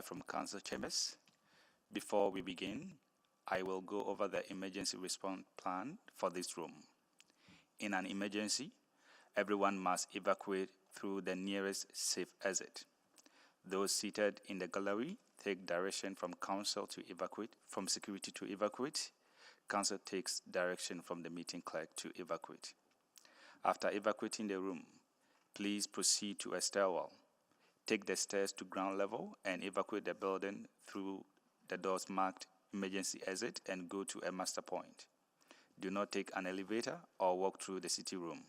from council chambers. Before we begin, I will go over the emergency response plan for this room. In an emergency, everyone must evacuate through the nearest safe exit. Those seated in the gallery take direction from council to evacuate, from security to evacuate. Council takes direction from the meeting clerk to evacuate. After evacuating the room, please proceed to a stairwell. Take the stairs to ground level and evacuate the building through the doors marked emergency exit and go to a master point. Do not take an elevator or walk through the city room.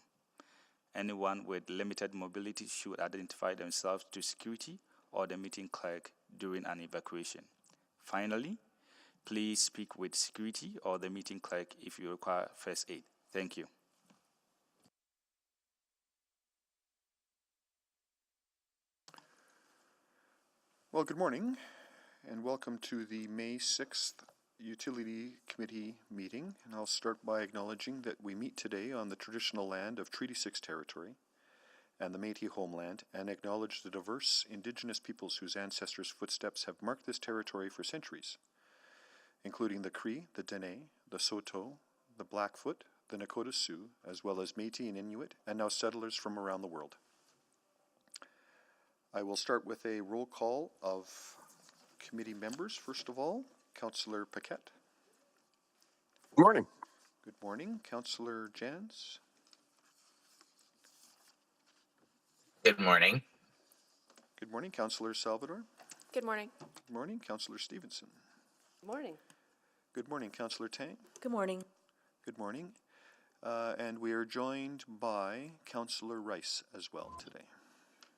Anyone with limited mobility should identify themselves to security or the meeting clerk during an evacuation. Finally, please speak with security or the meeting clerk if you require first aid. Thank you. Well, good morning and welcome to the May 6th Utility Committee meeting. And I'll start by acknowledging that we meet today on the traditional land of Treaty 6 territory and the Métis homeland, and acknowledge the diverse Indigenous peoples whose ancestors' footsteps have marked this territory for centuries, including the Cree, the Dene, the Saulteaux, the Blackfoot, the Nakota Sioux, as well as Métis and Inuit, and now settlers from around the world. I will start with a roll call of committee members. First of all, Councillor Paquette. Good morning. Good morning. Councillor Jans. Good morning. Good morning. Councillor Salvador. Good morning. Good morning. Councillor Stevenson. Good morning. Good morning. Councillor Tang. Good morning. Good morning. And we are joined by Councillor Rice as well today.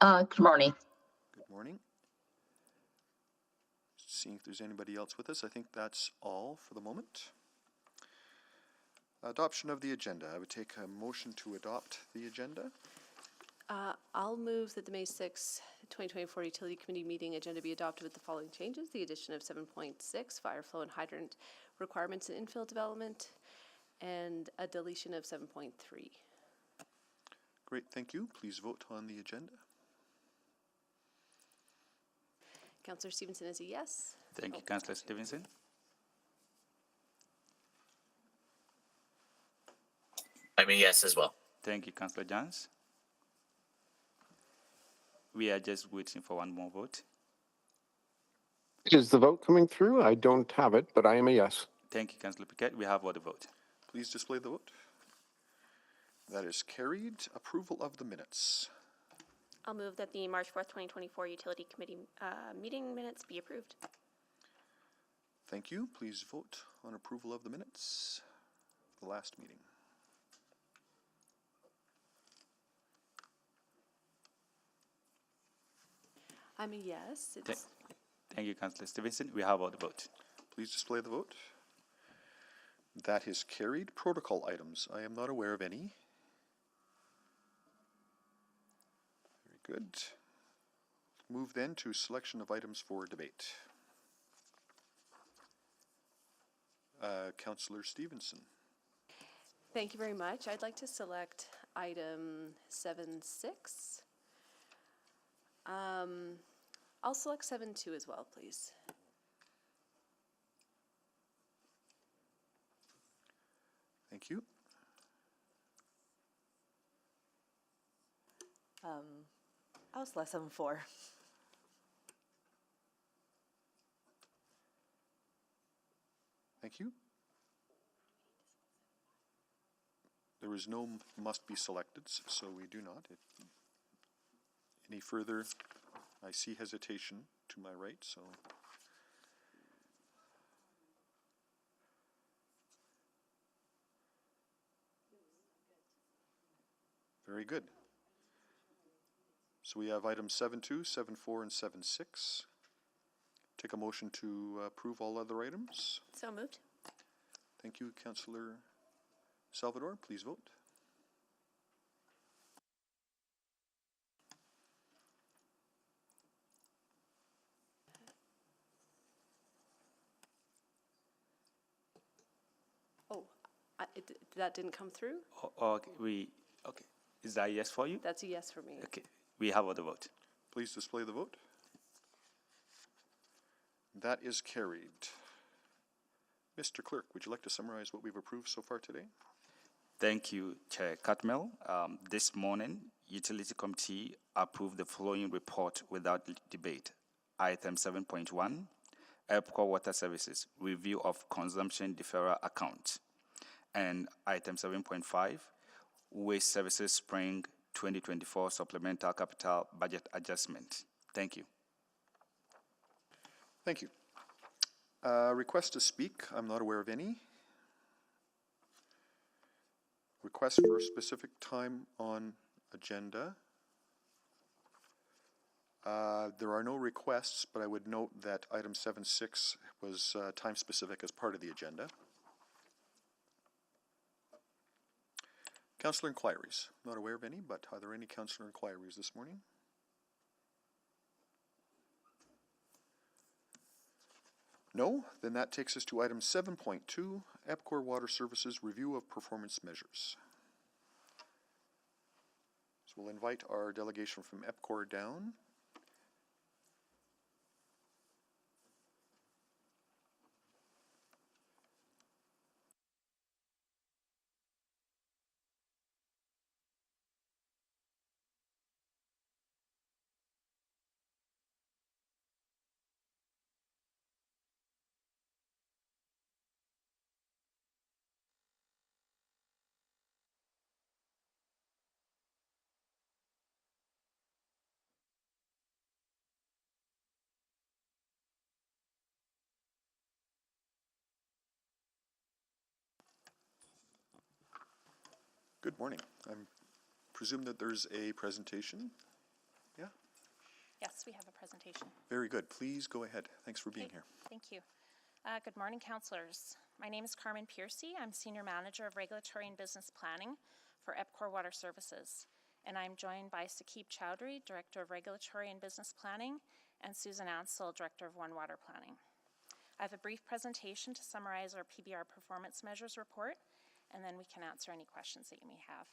Good morning. Good morning. Seeing if there's anybody else with us. I think that's all for the moment. Adoption of the agenda. I would take a motion to adopt the agenda. I'll move that the May 6, 2024 Utility Committee meeting agenda be adopted with the following changes. The addition of 7.6, fire flow and hydrant requirements and infill development, and a deletion of 7.3. Great, thank you. Please vote on the agenda. Councillor Stevenson is a yes. Thank you, Councillor Stevenson. I'm a yes as well. Thank you, Councillor Jans. We are just waiting for one more vote. Is the vote coming through? I don't have it, but I am a yes. Thank you, Councillor Paquette. We have all the vote. Please display the vote. That is carried. Approval of the minutes. I'll move that the March 4th, 2024 Utility Committee meeting minutes be approved. Thank you. Please vote on approval of the minutes of the last meeting. I'm a yes. Thank you, Councillor Stevenson. We have all the vote. Please display the vote. That is carried. Protocol items. I am not aware of any. Very good. Move then to selection of items for debate. Councillor Stevenson. Thank you very much. I'd like to select item 7.6. I'll select 7.2 as well, please. Thank you. I'll select 7.4. Thank you. There is no must be selected, so we do not. Any further? I see hesitation to my right, so. Very good. So we have items 7.2, 7.4, and 7.6. Take a motion to approve all other items. So moved. Thank you, Councillor Salvador. Please vote. That didn't come through? Okay, okay. Is that a yes for you? That's a yes for me. Okay, we have all the vote. Please display the vote. That is carried. Mr. Clerk, would you like to summarize what we've approved so far today? Thank you, Chair Cutmell. This morning, Utility Committee approved the following report without debate. Item 7.1, EPCOR Water Services, Review of Consumption Deferral Account. And item 7.5, Waste Services Spring 2024 Supplemental Capital Budget Adjustment. Thank you. Thank you. Request to speak, I'm not aware of any. Request for a specific time on agenda. There are no requests, but I would note that item 7.6 was time specific as part of the agenda. Councillor inquiries. Not aware of any, but are there any councillor inquiries this morning? No? Then that takes us to item 7.2, EPCOR Water Services Review of Performance Measures. So we'll invite our delegation from EPCOR down. Good morning. I presume that there's a presentation. Yeah, Yes, we have a presentation. very good. Please go ahead. Thanks for being Okay, here. Thank you. Good morning, councillors. My name is Carmen Piercy. I'm Senior Manager of Regulatory and Business Planning for EPCOR Water Services. And I'm joined by Saqib Chowdhury, Director of Regulatory and Business Planning, and Susan Ansell, Director of One Water Planning. I have a brief presentation to summarize our PBR Performance Measures Report, and then we can answer any questions that you may have.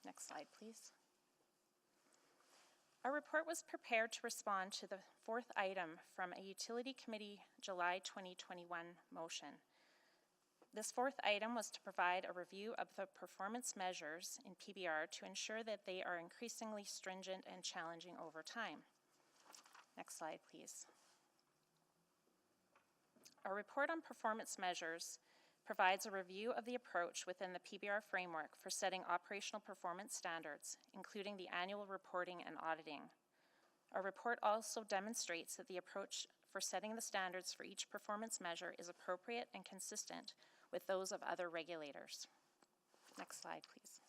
Next slide, please. Our report was prepared to respond to the fourth item from a Utility Committee July 2021 motion. This fourth item was to provide a review of the performance measures in PBR to ensure that they are increasingly stringent and challenging over time. Next slide, please. Our report on performance measures provides a review of the approach within the PBR framework for setting operational performance standards, including the annual reporting and auditing. Our report also demonstrates that the approach for setting the standards for each performance measure is appropriate and consistent with those of other regulators. Next slide, please.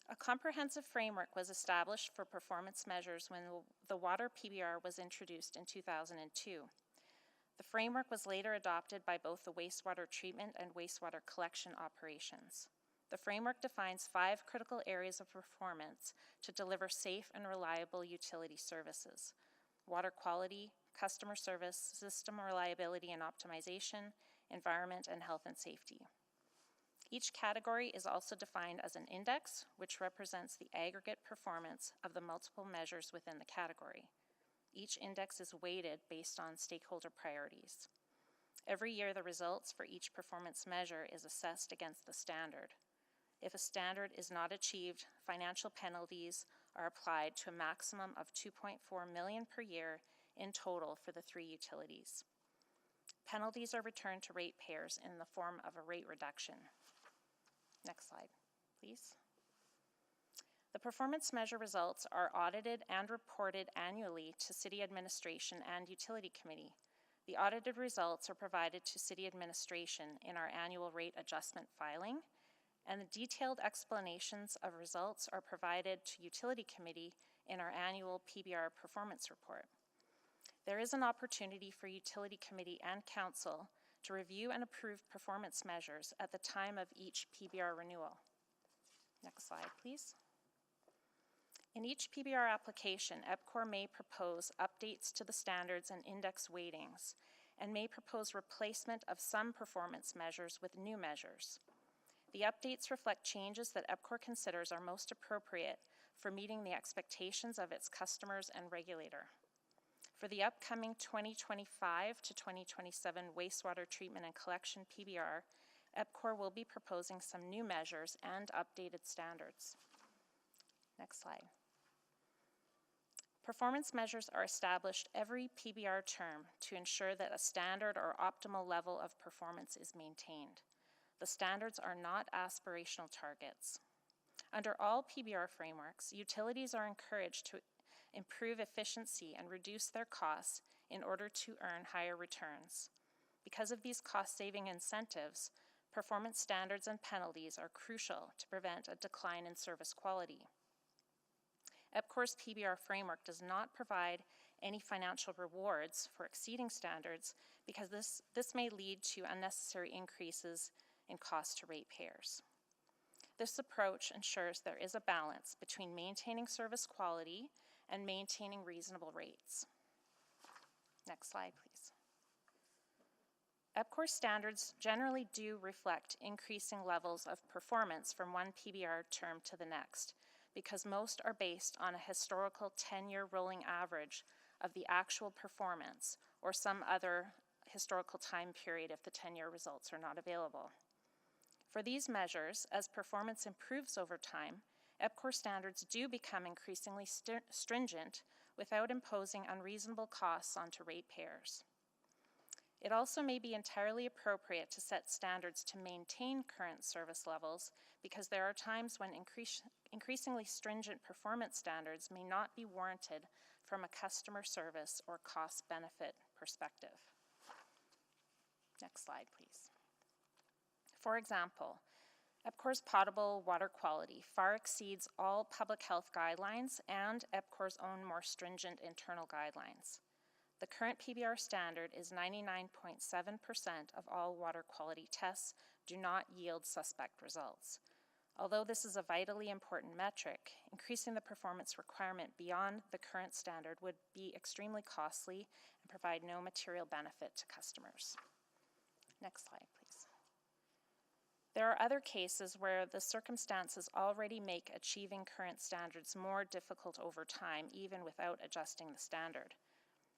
A comprehensive framework was established for performance measures when the water PBR was introduced in 2002. The framework was later adopted by both the wastewater treatment and wastewater collection operations. The framework defines 5 critical areas of performance to deliver safe and reliable utility services: water quality, customer service, system reliability and optimization, environment, and health and safety. Each category is also defined as an index, which represents the aggregate performance of the multiple measures within the category. Each index is weighted based on stakeholder priorities. Every year, the results for each performance measure is assessed against the standard. If a standard is not achieved, financial penalties are applied to a maximum of $2.4 million per year in total for the 3 utilities. Penalties are returned to ratepayers in the form of a rate reduction. Next slide, please. The performance measure results are audited and reported annually to City Administration and Utility Committee. The audited results are provided to City Administration in our annual rate adjustment filing, and the detailed explanations of results are provided to Utility Committee in our annual PBR performance report. There is an opportunity for Utility Committee and Council to review and approve performance measures at the time of each PBR renewal. Next slide, please. In each PBR application, EPCOR may propose updates to the standards and index weightings, and may propose replacement of some performance measures with new measures. The updates reflect changes that EPCOR considers are most appropriate for meeting the expectations of its customers and regulator. For the upcoming 2025 to 2027 wastewater treatment and collection PBR, EPCOR will be proposing some new measures and updated standards. Next slide. Performance measures are established every PBR term to ensure that a standard or optimal level of performance is maintained. The standards are not aspirational targets. Under all PBR frameworks, utilities are encouraged to improve efficiency and reduce their costs in order to earn higher returns. Because of these cost-saving incentives, performance standards and penalties are crucial to prevent a decline in service quality. EPCOR's PBR framework does not provide any financial rewards for exceeding standards because this may lead to unnecessary increases in cost to ratepayers. This approach ensures there is a balance between maintaining service quality and maintaining reasonable rates. Next slide, please. EPCOR standards generally do reflect increasing levels of performance from one PBR term to the next, because most are based on a historical 10-year rolling average of the actual performance or some other historical time period if the 10-year results are not available. For these measures, as performance improves over time, EPCOR standards do become increasingly stringent without imposing unreasonable costs onto ratepayers. It also may be entirely appropriate to set standards to maintain current service levels because there are times when increasingly stringent performance standards may not be warranted from a customer service or cost-benefit perspective. Next slide, please. For example, EPCOR's potable water quality far exceeds all public health guidelines and EPCOR's own more stringent internal guidelines. The current PBR standard is 99.7% of all water quality tests do not yield suspect results. Although this is a vitally important metric, increasing the performance requirement beyond the current standard would be extremely costly and provide no material benefit to customers. Next slide, please. There are other cases where the circumstances already make achieving current standards more difficult over time, even without adjusting the standard.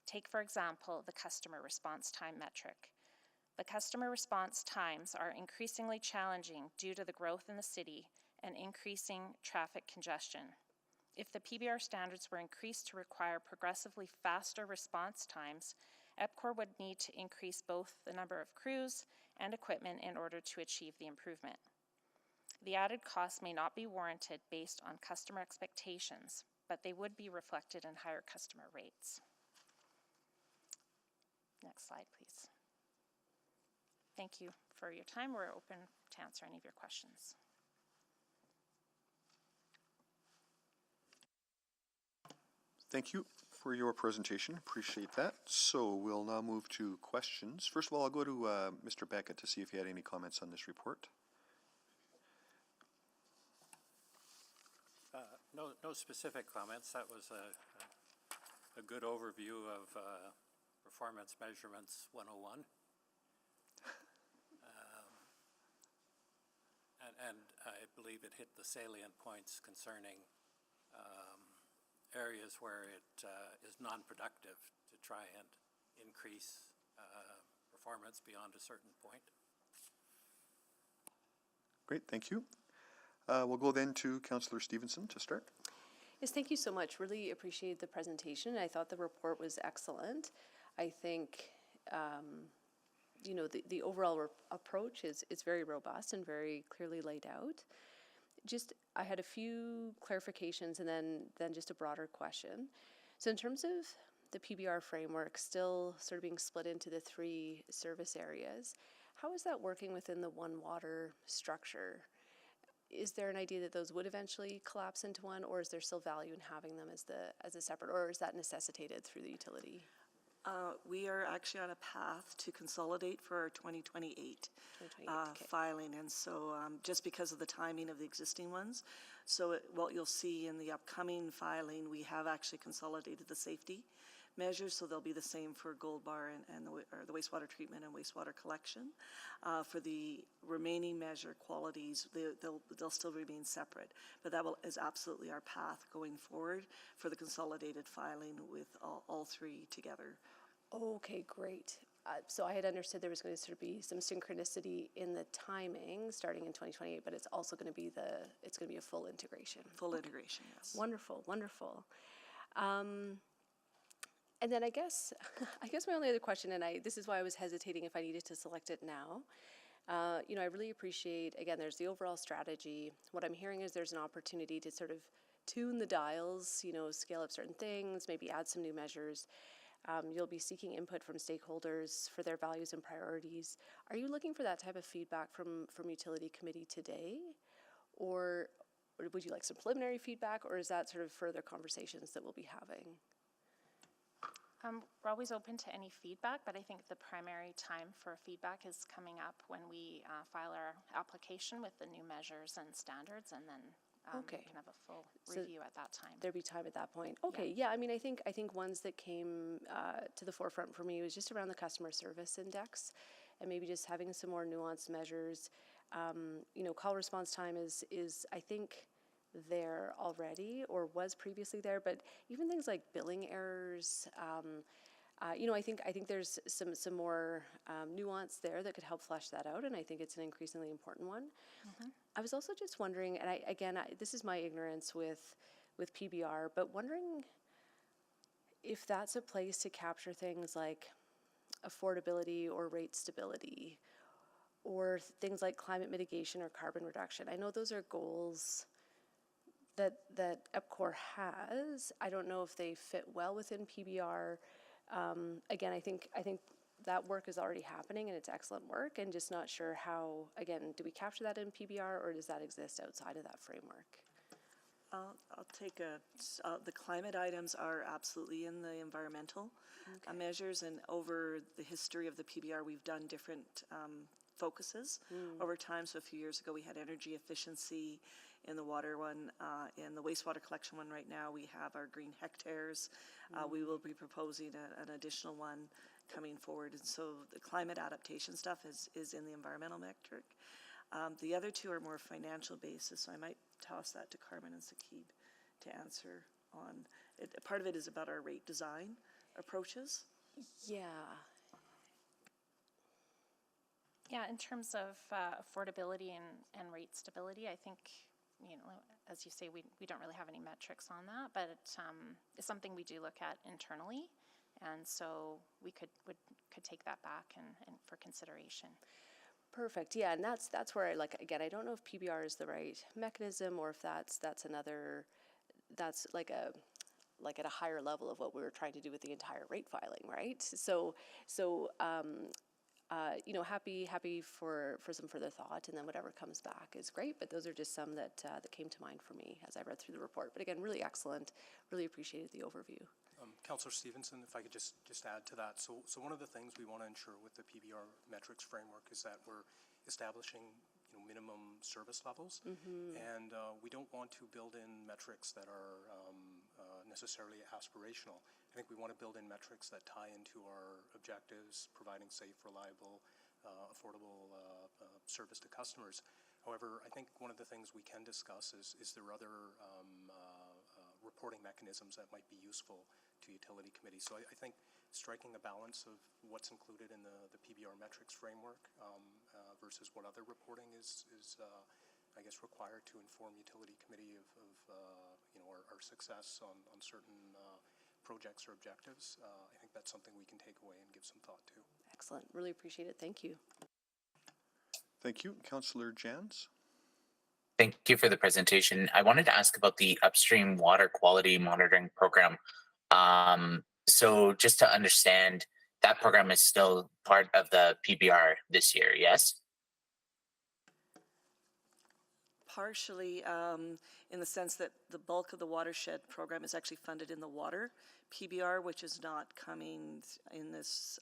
Take, for example, the customer response time metric. The customer response times are increasingly challenging due to the growth in the city and increasing traffic congestion. If the PBR standards were increased to require progressively faster response times, EPCOR would need to increase both the number of crews and equipment in order to achieve the improvement. The added costs may not be warranted based on customer expectations, but they would be reflected in higher customer rates. Next slide, please. Thank you for your time. We're open to answer any of your questions. Thank you for your presentation. Appreciate that. So we'll now move to questions. First of all, I'll go to Mr. Beckett to see if he had any comments on this report. No specific comments. That was a good overview of Performance Measurements 101. And I believe it hit the salient points concerning areas where it is non-productive to try and increase performance beyond a certain point. Great, thank you. We'll go then to Councillor Stevenson to start. Yes, thank you so much. Really appreciate the presentation. I thought the report was excellent. I think, you know, the overall approach is very robust and very clearly laid out. I had a few clarifications and then just a broader question. So in terms of the PBR framework still sort of being split into the 3 service areas, how is that working within the One Water structure? Is there an idea that those would eventually collapse into one, or is there still value in having them as a separate, or is that necessitated through the utility? We are actually on a path to consolidate for our 2028 okay. filing, and so just because of the timing of the existing ones. So what you'll see in the upcoming filing, we have actually consolidated the safety measures, so they'll be the same for Gold Bar and the wastewater treatment and wastewater collection. For the remaining measure qualities, they'll still remain separate, but that is absolutely our path going forward for the consolidated filing with all three together. Okay, great. So I had understood there was going to sort of be some synchronicity in the timing starting in 2028, but it's also going to be it's going to be a full integration. Full integration, yes. Wonderful, wonderful. And then I guess my only other question, and this is why I was hesitating if I needed to select it now. I really appreciate, again, there's the overall strategy. What I'm hearing is there's an opportunity to sort of tune the dials, scale up certain things, maybe add some new measures. You'll be seeking input from stakeholders for their values and priorities. Are you looking for that type of feedback from Utility Committee today? Or would you like some preliminary feedback, or is that sort of further conversations that we'll be having? We're always open to any feedback, but I think the primary time for feedback is coming up when we file our application with the new measures and standards, and then Okay. we can have a full So review at that time. There'd be time at that point. Okay, yeah. I mean, I think ones that came to the forefront for me was just around the customer service index, and maybe just having some more nuanced measures. Call response time is I think there already or was previously there, but even things like billing errors. I think there's some more nuance there that could help flesh that out, and I think it's an increasingly important one. Mm-hmm. I was also just wondering, and this is my ignorance with PBR, but wondering if that's a place to capture things like affordability or rate stability, or things like climate mitigation or carbon reduction. I know those are goals that EPCOR has. I don't know if they fit well within PBR. Again, I think that work is already happening, and it's excellent work, and just not sure how, again, do we capture that in PBR, or does that exist outside of that framework? I'll take the climate items are absolutely in the environmental measures, and over the history of the PBR, we've done different focuses over time. So a few years ago, we had energy efficiency in the water one. In the wastewater collection one right now, we have our green hectares. We will be proposing an additional one coming forward. And so the climate adaptation stuff is in the environmental metric. The other two are more financial basis, so I might toss that to Carmen and Saqib to answer on. Part of it is about our rate design approaches. Yeah. Yeah, in terms of affordability and rate stability, I think, as you say, we don't really have any metrics on that, but it's something we do look at internally, and so we could take that back and for consideration. Perfect. Yeah, and that's where I don't know if PBR is the right mechanism, or if that's like at a higher level of what we were trying to do with the entire rate filing, right? So happy for some further thought, and then whatever comes back is great. But those are just some that came to mind for me as I read through the report. But again, really excellent. Really appreciated the overview. Councillor Stevenson, if I could just add to that. So one of the things we want to ensure with the PBR metrics framework is that we're establishing minimum service levels, and we don't want to build in metrics that are necessarily aspirational. I think we want to build in metrics that tie into our objectives, providing safe, reliable, affordable service to customers. However, I think one of the things we can discuss is there other reporting mechanisms that might be useful to utility committees. So I think striking the balance of what's included in the PBR metrics framework versus what other reporting is I guess required to inform utility committee of our success on certain projects or objectives. I think that's something we can take away and give some thought to. Excellent. Really appreciate it. Thank you. Thank you. Councillor Jans? Thank you for the presentation. I wanted to ask about the upstream water quality monitoring program. So just to understand, that program is still part of the PBR this year, yes? Partially, in the sense that the bulk of the watershed program is actually funded in the water PBR, which is not coming in this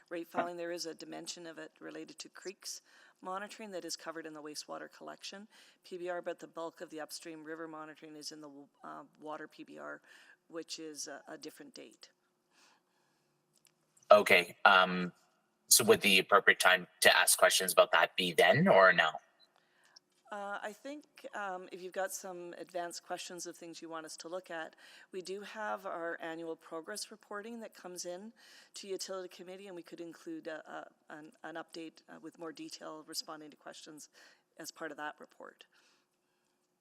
rate filing. There is a dimension of it related to creeks monitoring that is covered in the wastewater collection PBR, but the bulk of the upstream river monitoring is in the water PBR, which is a different date. Okay. So would the appropriate time to ask questions about that be then or now? I think if you've got some advanced questions of things you want us to look at, we do have our annual progress reporting that comes in to Utility Committee, and we could include an update with more detail responding to questions as part of that report.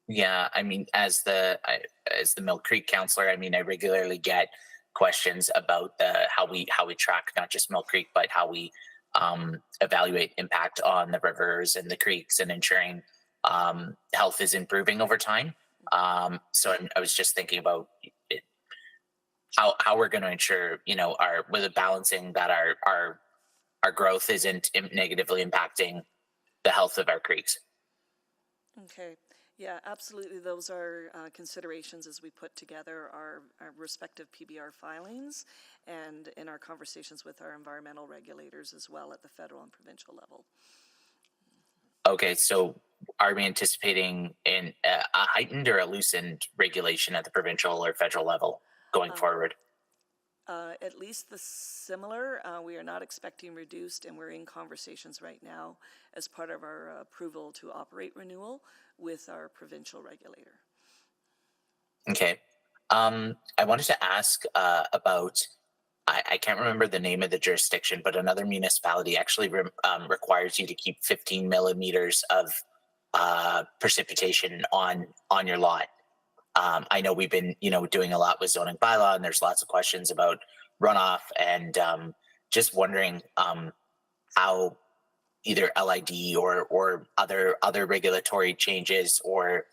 Yeah, I mean, as the Mill Creek counselor, I mean, I regularly get questions about how we track not just Mill Creek, but how we evaluate impact on the rivers and the creeks and ensuring health is improving over time. So I was just thinking about it, how we're going to ensure, with a balancing that our growth isn't negatively impacting the health of our creeks. Okay. Yeah, absolutely. Those are considerations as we put together our respective PBR filings and in our conversations with our environmental regulators as well at the federal and provincial level. Okay, so are we anticipating a heightened or a loosened regulation at the provincial or federal level going forward? At least the similar. We are not expecting reduced, and we're in conversations right now as part of our approval to operate renewal with our provincial regulator. Okay. I wanted to ask about, I can't remember the name of the jurisdiction, but another municipality actually requires you to keep 15 millimeters of precipitation on your lot. I know we've been, doing a lot with zoning bylaw, and there's lots of questions about runoff, and just wondering how either LID or other regulatory changes or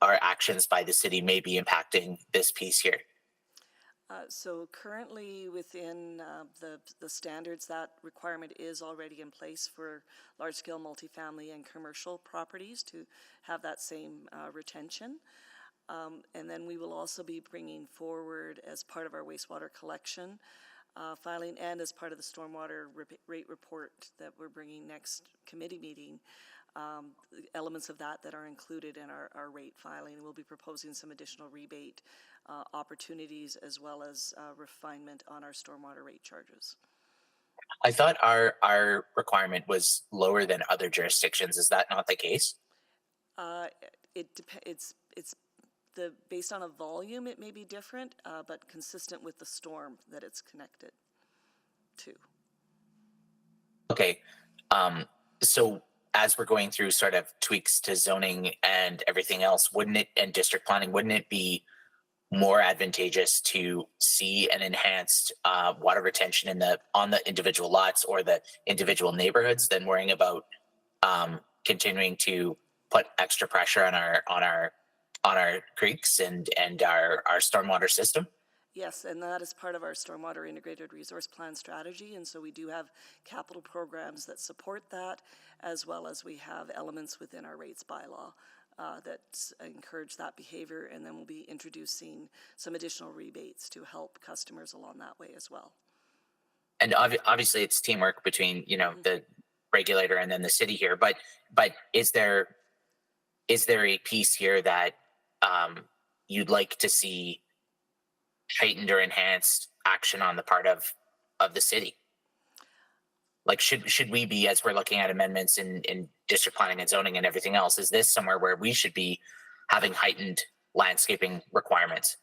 actions by the city may be impacting this piece here. So currently within the standards, that requirement is already in place for large-scale multifamily and commercial properties to have that same retention. And then we will also be bringing forward, as part of our wastewater collection filing and as part of the stormwater rate report that we're bringing next committee meeting, elements of that are included in our rate filing. We'll be proposing some additional rebate opportunities as well as refinement on our stormwater rate charges. I thought our requirement was lower than other jurisdictions. Is that not the case? It's based on a volume, it may be different, but consistent with the storm that it's connected to. Okay. So as we're going through sort of tweaks to zoning and everything else, and district planning, wouldn't it be more advantageous to see an enhanced water retention on the individual lots or the individual neighborhoods than worrying about continuing to put extra pressure on our creeks and our stormwater system? Yes, and that is part of our stormwater integrated resource plan strategy, and so we do have capital programs that support that, as well as we have elements within our rates bylaw that encourage that behavior, and then we'll be introducing some additional rebates to help customers along that way as well. And obviously it's teamwork between the regulator and then the city here, but is there a piece here that you'd like to see heightened or enhanced action on the part of the city? Like, should we be, as we're looking at amendments in district planning and zoning and everything else, is this somewhere where we should be having heightened landscaping requirements?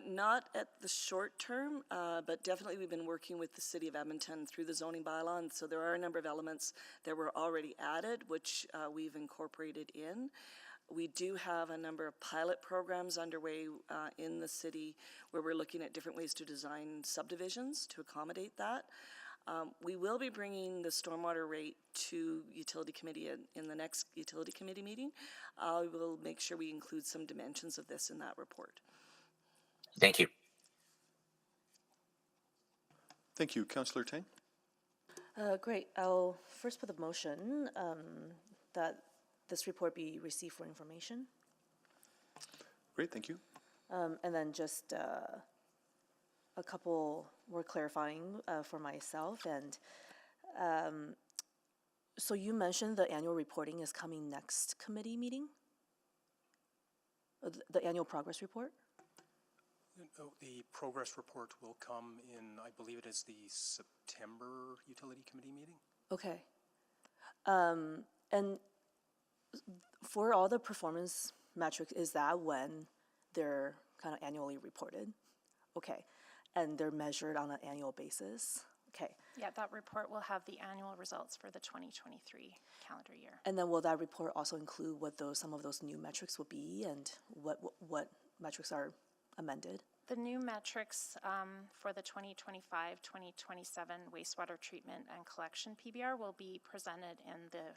Not at the short term, but definitely we've been working with the City of Edmonton through the zoning bylaw, and so there are a number of elements that were already added, which we've incorporated in. We do have a number of pilot programs underway in the city where we're looking at different ways to design subdivisions to accommodate that. We will be bringing the stormwater rate to Utility Committee in the next Utility Committee meeting. I will make sure we include some dimensions of this in that report. Thank you. Thank you. Councillor Tang? Great. I'll first put the motion that this report be received for information. Great, thank you. And then just a couple more clarifying for myself. And so you mentioned the annual reporting is coming next committee meeting? The annual progress report? The progress report will come in, I believe it is the September Utility Committee meeting. Okay. And for all the performance metrics, is that when they're kind of annually reported? Okay. And they're measured on an annual basis? Okay. Yeah, that report will have the annual results for the 2023 calendar year. And then will that report also include what some of those new metrics will be and what metrics are amended? The new metrics for the 2025-2027 wastewater treatment and collection PBR will be presented in the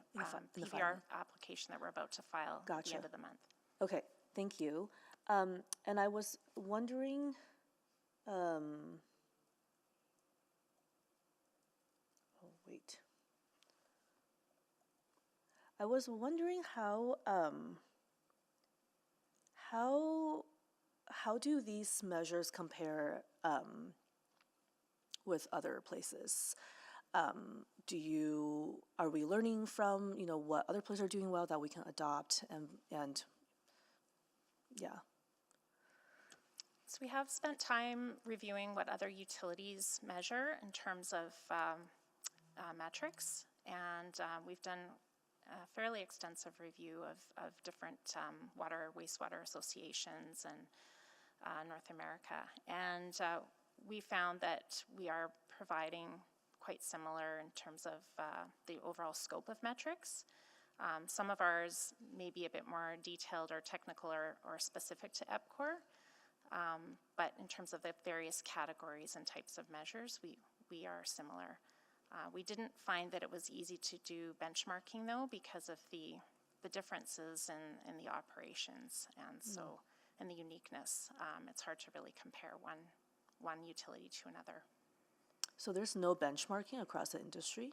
PBR filing. application that we're about to file at the end of the month. Okay, thank you. And I was wondering, I was wondering how do these measures compare with other places? Are we learning from, what other places are doing well that we can adopt and yeah. So we have spent time reviewing what other utilities measure in terms of metrics, and we've done a fairly extensive review of different wastewater associations in North America. And we found that we are providing quite similar in terms of the overall scope of metrics. Some of ours may be a bit more detailed or technical or specific to EPCOR, but in terms of the various categories and types of measures, we are similar. We didn't find that it was easy to do benchmarking though because of the differences in the operations and the uniqueness. It's hard to really compare one utility to another. So there's no benchmarking across the industry?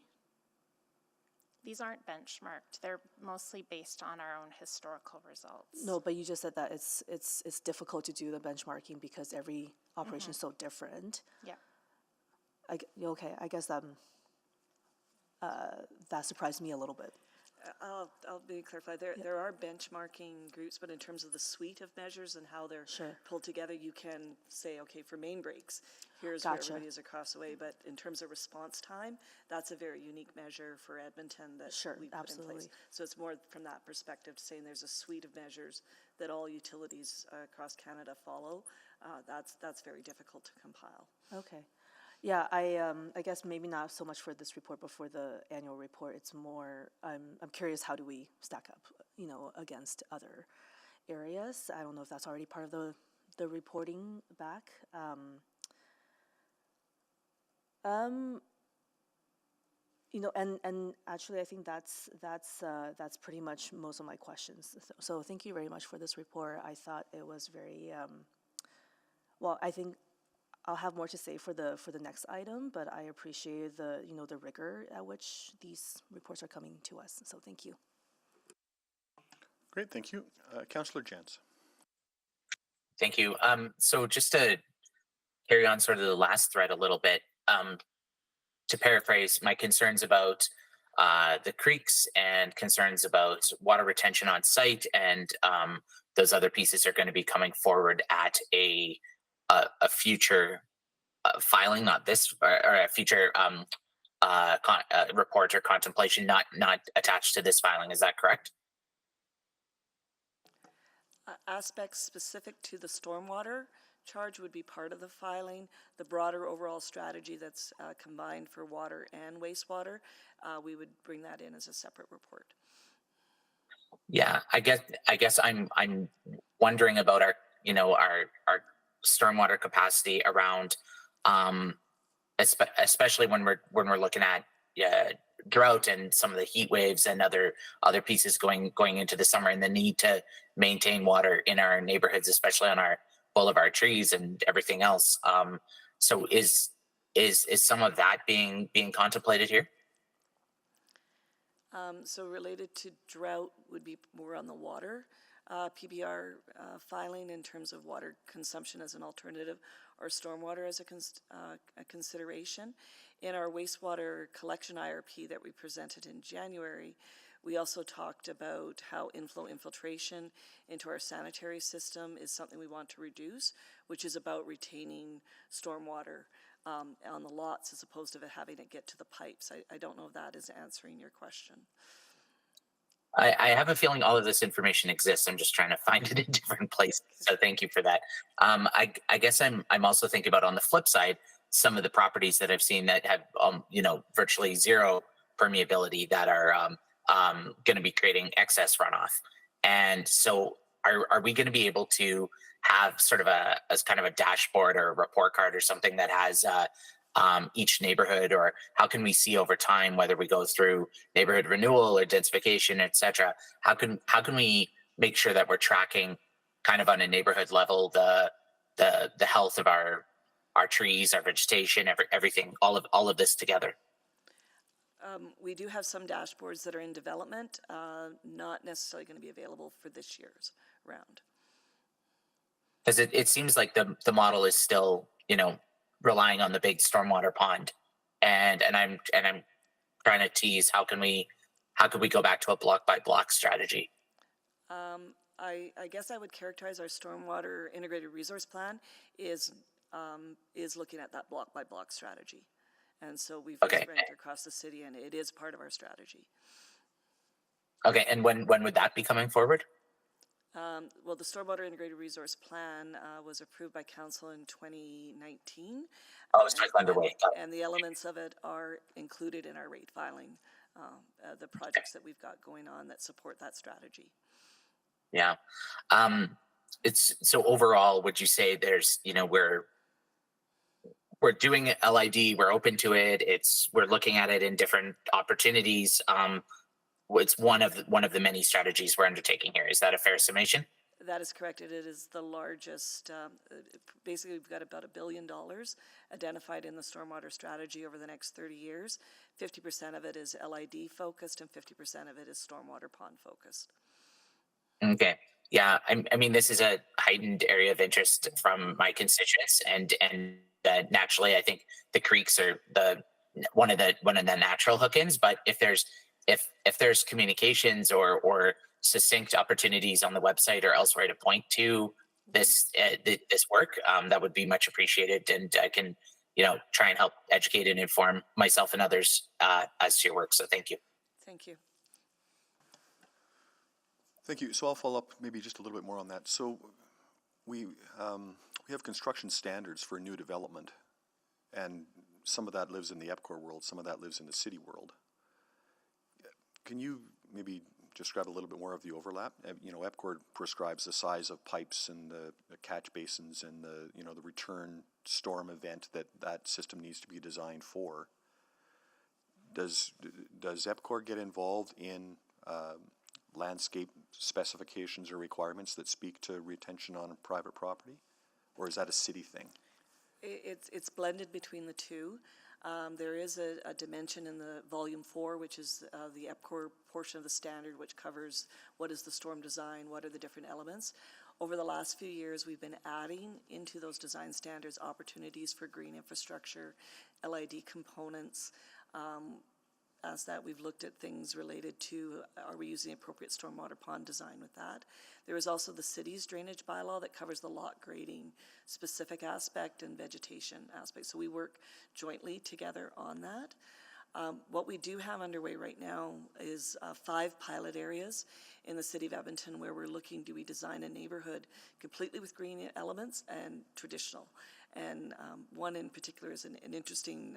These aren't benchmarked. They're mostly based on our own historical results. No, but you just said that it's difficult to do the benchmarking because every operation is so different. Yeah. Okay, I guess that surprised me a little bit. I'll maybe clarify. There are benchmarking groups, but in terms of the suite of measures and how they're pulled together, you can say, okay, for main breaks, here's where everybody is across the way. But in terms of response time, that's a very unique measure for Edmonton that we put in place. So it's more from that perspective, saying there's a suite of measures that all utilities across Canada follow. That's very difficult to compile. Okay. Yeah, I guess maybe not so much for this report, but for the annual report, it's more, I'm curious, how do we stack up, against other areas? I don't know if that's already part of the reporting back. And actually, I think that's pretty much most of my questions. So thank you very much for this report. I thought it was very, I think I'll have more to say for the next item, but I appreciate the rigor at which these reports are coming to us. So thank you. Great, thank you. Councillor Jantz. Thank you. So just to carry on sort of the last thread a little bit, to paraphrase, my concerns about the creeks and concerns about water retention on site and those other pieces are going to be coming forward at a future filing, not this, or a future report or contemplation, not attached to this filing. Is that correct? Aspects specific to the stormwater charge would be part of the filing. The broader overall strategy that's combined for water and wastewater, we would bring that in as a separate report. Yeah, I guess I'm wondering about our stormwater capacity around, especially when we're looking at drought and some of the heat waves and other pieces going into the summer, and the need to maintain water in our neighborhoods, especially on our boulevard trees and everything else. So is some of that being contemplated here? So related to drought would be more on the water PBR filing in terms of water consumption as an alternative, or stormwater as a consideration. In our wastewater collection IRP that we presented in January, We also talked about how inflow infiltration into our sanitary system is something we want to reduce, which is about retaining stormwater on the lots as opposed to having it get to the pipes. I don't know if that is answering your question. I have a feeling all of this information exists. I'm just trying to find it in different places. So thank you for that. I guess I'm also thinking about on the flip side, some of the properties that I've seen that have virtually zero permeability that are going to be creating excess runoff. And so are we going to be able to have sort of as kind of a dashboard or a report card or something that has each neighborhood, or how can we see over time whether we go through neighborhood renewal or densification, et cetera? How can we make sure that we're tracking kind of on a neighborhood level the health of our trees, our vegetation, everything, all of this together? We do have some dashboards that are in development, not necessarily going to be available for this year's round. Because it seems like the model is still, relying on the big stormwater pond, and I'm trying to tease how can we go back to a block by block strategy? I guess I would characterize our stormwater integrated resource plan is looking at that block by block strategy, and so we've ranked across the city, and it is part of our strategy. Okay, and when would that be coming forward? Well, the Stormwater Integrated Resource Plan was approved by Council in 2019. Oh, so it's underway. And the elements of it are included in our rate filing, the projects that we've got going on that support that strategy. Yeah. It's so overall, would you say there's, we're doing LID, we're open to it, we're looking at it in different opportunities. It's one of the many strategies we're undertaking here. Is that a fair summation? That is correct. It is the largest. Basically, we've got about $1 billion identified in the stormwater strategy over the next 30 years. 50% of it is LID focused, and 50% of it is stormwater pond focused. Okay. Yeah. I mean, this is a heightened area of interest from my constituents, and naturally, I think the creeks are one of the natural hook-ins. But if there's communications or succinct opportunities on the website or elsewhere to point to this work, that would be much appreciated, and I can try and help educate and inform myself and others as to your work. So thank you. Thank you. Thank you. So I'll follow up maybe just a little bit more on that. So we have construction standards for new development, and some of that lives in the EPCOR world, some of that lives in the city world. Can you maybe describe a little bit more of the overlap? EPCOR prescribes the size of pipes and the catch basins and the return storm event that system needs to be designed for. Does EPCOR get involved in landscape specifications or requirements that speak to retention on private property, or is that a city thing? It's blended between the two. There is a dimension in the volume 4, which is the EPCOR portion of the standard, which covers what is the storm design, what are the different elements. Over the last few years, we've been adding into those design standards opportunities for green infrastructure, LID components. As that, we've looked at things related to, are we using appropriate stormwater pond design with that? There is also the city's drainage bylaw that covers the lot grading specific aspect and vegetation aspect. So we work jointly together on that. What we do have underway right now is 5 pilot areas in the city of Edmonton where we're looking, do we design a neighborhood completely with green elements and traditional? And one in particular is an interesting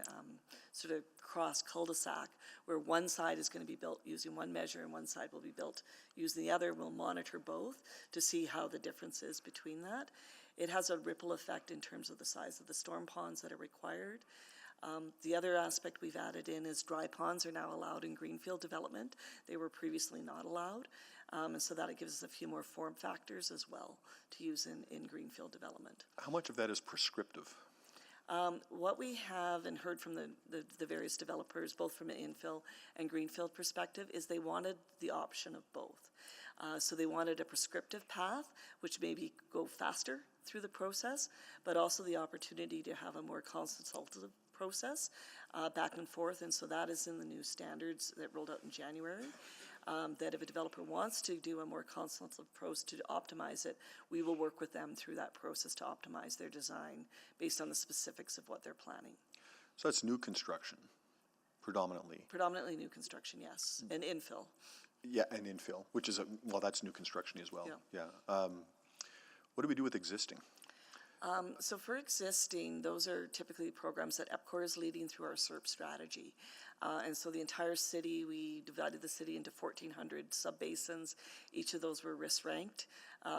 sort of cross cul-de-sac where one side is going to be built using one measure and one side will be built using the other. We'll monitor both to see how the difference is between that. It has a ripple effect in terms of the size of the storm ponds that are required. The other aspect we've added in is dry ponds are now allowed in greenfield development. They were previously not allowed. And so that it gives us a few more form factors as well to use in greenfield development. How much of that is prescriptive? What we have and heard from the various developers, both from an infill and greenfield perspective, is they wanted the option of both. So they wanted a prescriptive path, which maybe go faster through the process, but also the opportunity to have a more consultative process back and forth. And so that is in the new standards that rolled out in January. that if a developer wants to do a more consultative approach to optimize it, we will work with them through that process to optimize their design based on the specifics of what they're planning. So that's new construction, predominantly. Predominantly new construction, yes, and infill. Yeah, and infill, which is, well, that's new construction as well. Yeah. What do we do with existing? So for existing, those are typically programs that EPCOR is leading through our SERP strategy. And so the entire city, we divided the city into 1,400 sub-basins. Each of those were risk ranked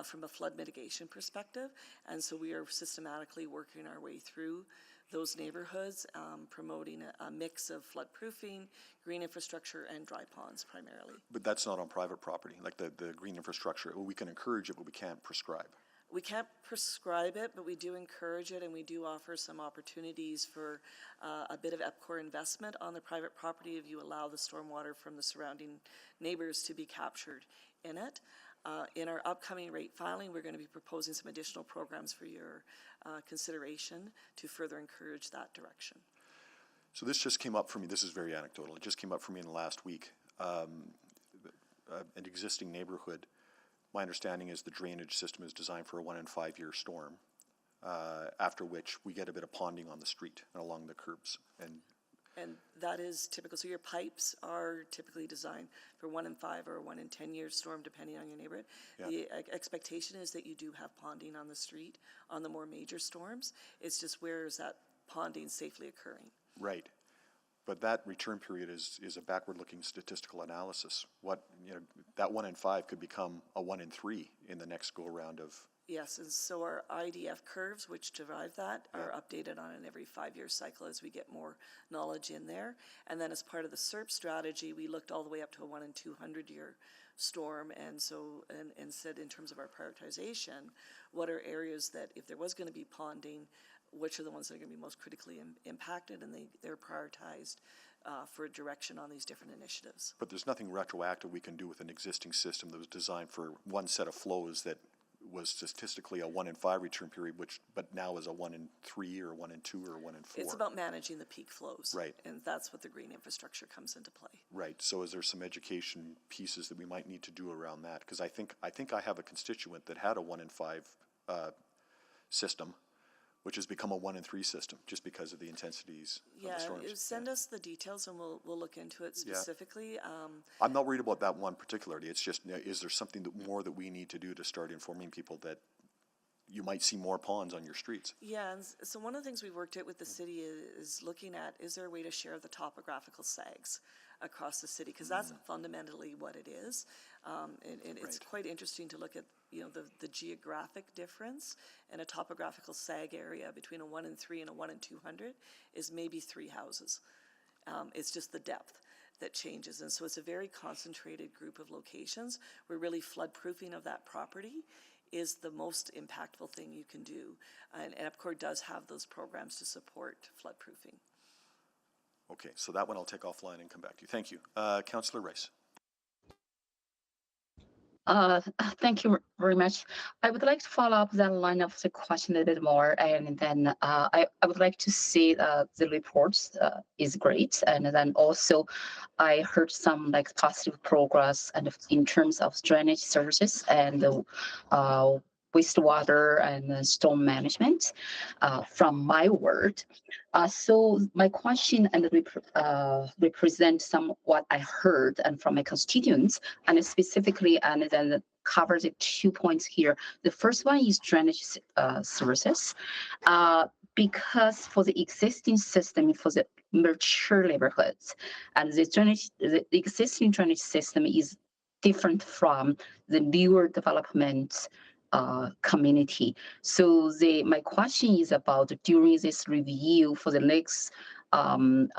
from a flood mitigation perspective. And so we are systematically working our way through those neighborhoods, promoting a mix of flood proofing, green infrastructure, and dry ponds primarily. But that's not on private property, like the green infrastructure. We can encourage it, but we can't prescribe. We can't prescribe it, but we do encourage it, and we do offer some opportunities for a bit of EPCOR investment on the private property if you allow the stormwater from the surrounding neighbors to be captured in it. In our upcoming rate filing, we're going to be proposing some additional programs for your consideration to further encourage that direction. So this just came up for me. This is very anecdotal. It just came up for me in the last week. An existing neighborhood. My understanding is the drainage system is designed for a 1 in 5 year storm, after which we get a bit of ponding on the street and along the curbs. And that is typical. So your pipes are typically designed for 1 in 5 or 1 in 10 year storm, depending on your neighborhood. Yeah. The expectation is that you do have ponding on the street on the more major storms. It's just where is that ponding safely occurring? Right. But that return period is a backward-looking statistical analysis. That 1 in 5 could become a 1 in 3 in the next go-around of. Yes, and so our IDF curves, which derive that, are updated on an every 5 year cycle as we get more knowledge in there. And then as part of the SERP strategy, we looked all the way up to a 1 in 200 year storm, and so and said in terms of our prioritization, what are areas that if there was going to be ponding, which are the ones that are going to be most critically impacted, and they're prioritized for direction on these different initiatives. But there's nothing retroactive we can do with an existing system that was designed for one set of flows that was statistically a 1 in 5 return period, but now is a 1 in 3 or 1 in 2 or 1 in 4. It's about managing the peak flows. Right. And that's what the green infrastructure comes into play. Right. So is there some education pieces that we might need to do around that? Because I think I have a constituent that had a 1 in 5 system, which has become a 1 in 3 system just because of the intensities of the storms. Send us the details and we'll look into it specifically. I'm not worried about that one particularly. It's just, is there something more that we need to do to start informing people that you might see more ponds on your streets? Yeah, and so one of the things we worked at with the city is looking at, is there a way to share the topographical sags across the city? Because that's fundamentally what it is. And it's quite interesting to look at, the geographic difference in a topographical sag area between a 1 in 3 and a 1 in 200 is maybe 3 houses. It's just the depth that changes. And so it's a very concentrated group of locations where really flood proofing of that property is the most impactful thing you can do. And EPCOR does have those programs to support flood proofing. Okay, so that one I'll take offline and come back to you. Thank you. Councillor Rice. Thank you very much. I would like to follow up that line of the question a little bit more, and then I would like to see the reports is great, and then also I heard some positive progress and in terms of drainage services and wastewater and storm management from my word. So my question and represent some what I heard and from my constituents, and specifically, and then cover the 2 points here. The first one is drainage services, because for the existing system for the mature neighborhoods, and the existing drainage system is different from the newer development community. So my question is about during this review for the next term,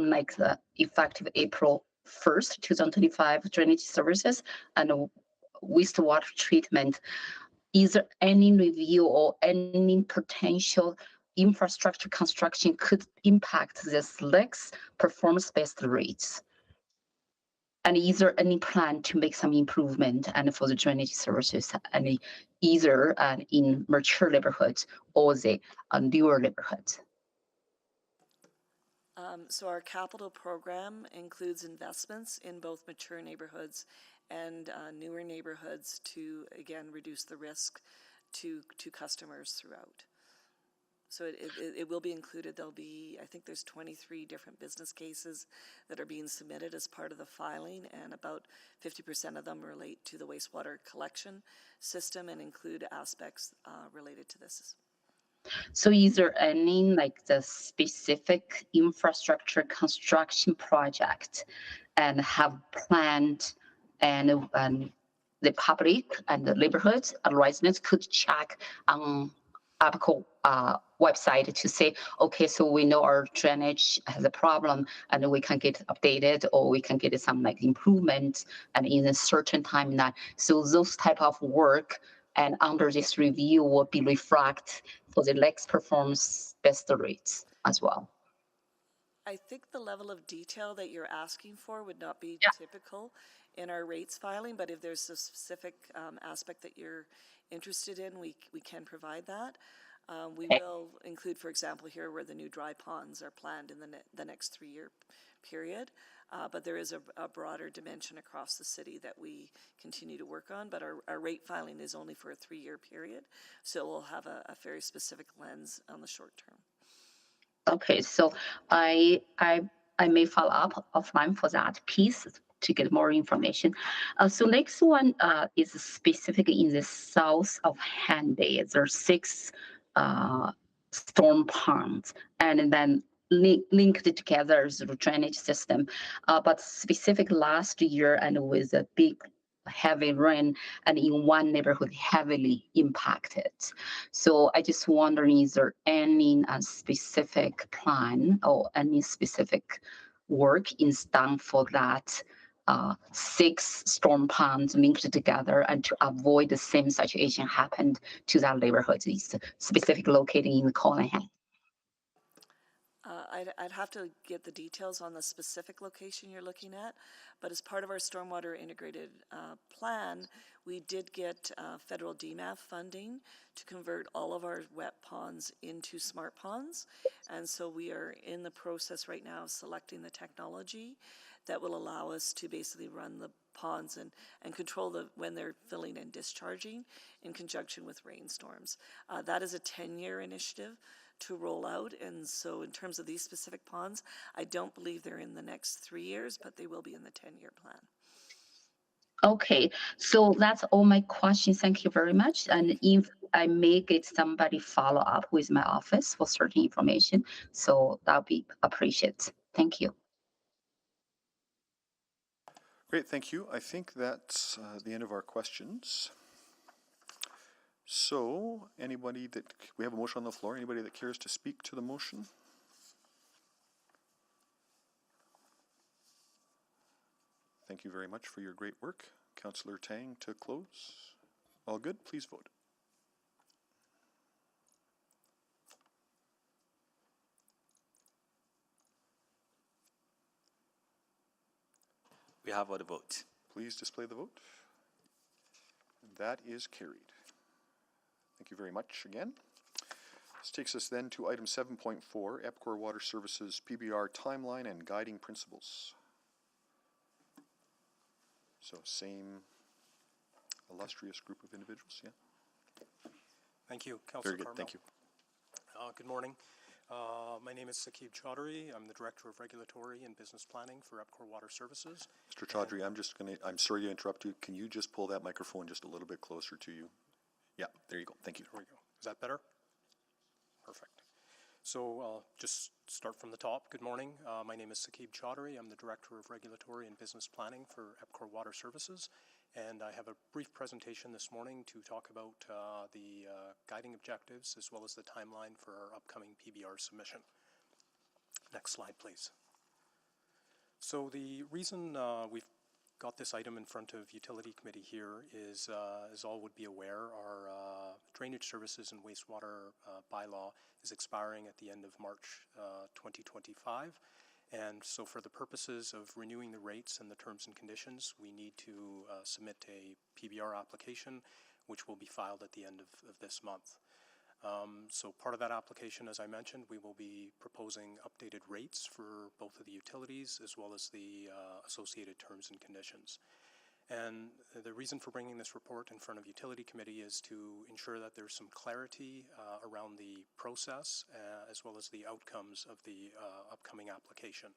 the effective April 1st, 2025 drainage services and wastewater treatment, is there any review or any potential infrastructure construction could impact this next performance-based rates? And is there any plan to make some improvement and for the drainage services, and either in mature neighborhoods or the newer neighborhoods? So our capital program includes investments in both mature neighborhoods and newer neighborhoods to, again, reduce the risk to customers throughout. So it will be included. There'll be, I think there's 23 different business cases that are being submitted as part of the filing, and about 50% of them relate to the wastewater collection system and include aspects related to this. So is there any like the specific infrastructure construction project and have planned and the public and the neighborhoods and residents could check on APCO website to say, okay, so we know our drainage has a problem and we can get updated or we can get some like improvement and in a certain time that, so those type of work and under this review will be reflected for the next performance best rates as well. I think the level of detail that you're asking for would not be typical in our rates filing, but if there's a specific aspect that you're interested in, we can provide that. We will include, for example, here where the new dry ponds are planned in the next 3-year period. But there is a broader dimension across the city that we continue to work on, but our rate filing is only for a 3-year period, so we'll have a very specific lens on the short term. Okay, so I may follow up offline for that piece to get more information. So next one is specific in the south of Handy. There are 6 storm ponds, and then linked together as a drainage system. But specific last year and with a big heavy rain and in one neighborhood heavily impacted. So I just wondering, is there any specific plan or any specific work is done for that 6 storm ponds linked together and to avoid the same situation happened to that neighborhood, is specifically located in the Collingham? I'd have to get the details on the specific location you're looking at, but as part of our stormwater integrated plan, we did get federal DMAF funding to convert all of our wet ponds into smart ponds, and so we are in the process right now of selecting the technology that will allow us to basically run the ponds and control when they're filling and discharging in conjunction with rainstorms. That is a 10-year initiative to roll out, and so in terms of these specific ponds, I don't believe they're in the next 3 years, but they will be in the 10-year plan. Okay, so that's all my questions. Thank you very much. And if I may get somebody follow up with my office for certain information, so that'll be appreciated. Thank you. Great, thank you. I think that's the end of our questions. So, we have a motion on the floor. Anybody that cares to speak to the motion? Thank you very much for your great work. Councillor Tang to close. All good, please vote. We have all the vote. Please display the vote. That is carried. Thank you very much again. This takes us then to item 7.4, EPCOR Water Services PBR timeline and guiding principles. So same illustrious group of individuals, yeah? Thank you, Councillor Very good, Carmel. thank you. Good morning. My name is Sakib Chaudhary. I'm the Director of Regulatory and Business Planning for EPCOR Water Services. Mr. Chaudhary, I'm sorry to interrupt you. Can you just pull that microphone just a little bit closer to you? Yeah, there you go. Thank you. There we go. Is that better? Perfect. So I'll just start from the top. Good morning. My name is Sakib Chaudhary. I'm the Director of Regulatory and Business Planning for EPCOR Water Services. And I have a brief presentation this morning to talk about the guiding objectives as well as the timeline for our upcoming PBR submission. Next slide, please. So the reason we've got this item in front of Utility Committee here is, as all would be aware, our Drainage Services and Wastewater bylaw is expiring at the end of March 2025. And so for the purposes of renewing the rates and the terms and conditions, we need to submit a PBR application, which will be filed at the end of this month. So part of that application, as I mentioned, we will be proposing updated rates for both of the utilities as well as the associated terms and conditions. And the reason for bringing this report in front of Utility Committee is to ensure that there's some clarity around the process as well as the outcomes of the upcoming application.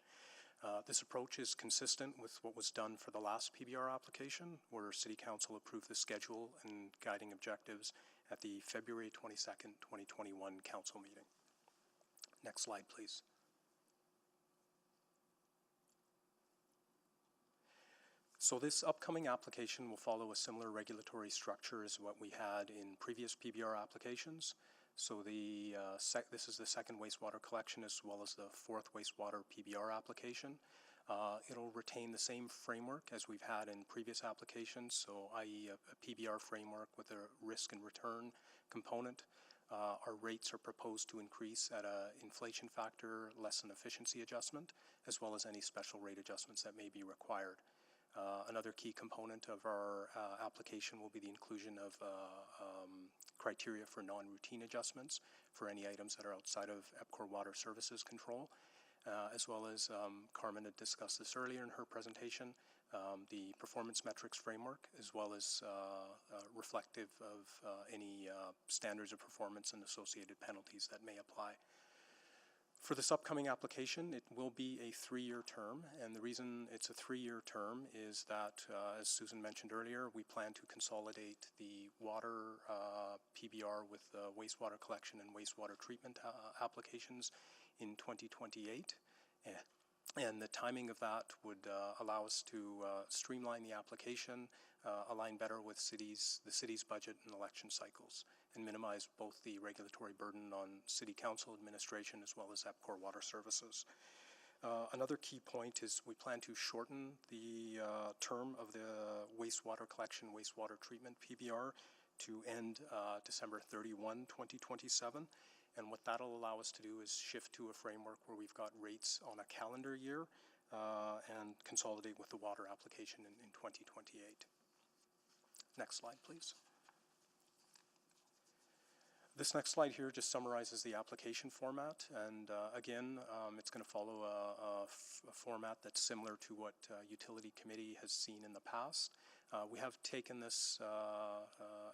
This approach is consistent with what was done for the last PBR application, where City Council approved the schedule and guiding objectives at the February 22nd, 2021 Council meeting. Next slide, please. So this upcoming application will follow a similar regulatory structure as what we had in previous PBR applications. So this is the second wastewater collection as well as the fourth wastewater PBR application. It'll retain the same framework as we've had in previous applications, so i.e. a PBR framework with a risk and return component. Our rates are proposed to increase at an inflation factor less than efficiency adjustment, as well as any special rate adjustments that may be required. Another key component of our application will be the inclusion of criteria for non-routine adjustments for any items that are outside of EPCOR Water Services control, as well as Carmen had discussed this earlier in her presentation, the performance metrics framework, as well as reflective of any standards of performance and associated penalties that may apply. For this upcoming application, it will be a 3-year term, and the reason it's a 3-year term is that, as Susan mentioned earlier, we plan to consolidate the water PBR with the wastewater collection and wastewater treatment applications in 2028. And the timing of that would allow us to streamline the application, align better with the city's budget and election cycles, and minimize both the regulatory burden on City Council administration as well as EPCOR Water Services. Another key point is we plan to shorten the term of the wastewater collection, wastewater treatment PBR to end December 31, 2027. And what that'll allow us to do is shift to a framework where we've got rates on a calendar year and consolidate with the water application in 2028. Next slide, please. This next slide here just summarizes the application format, and again, it's going to follow a format that's similar to what Utility Committee has seen in the past. We have taken this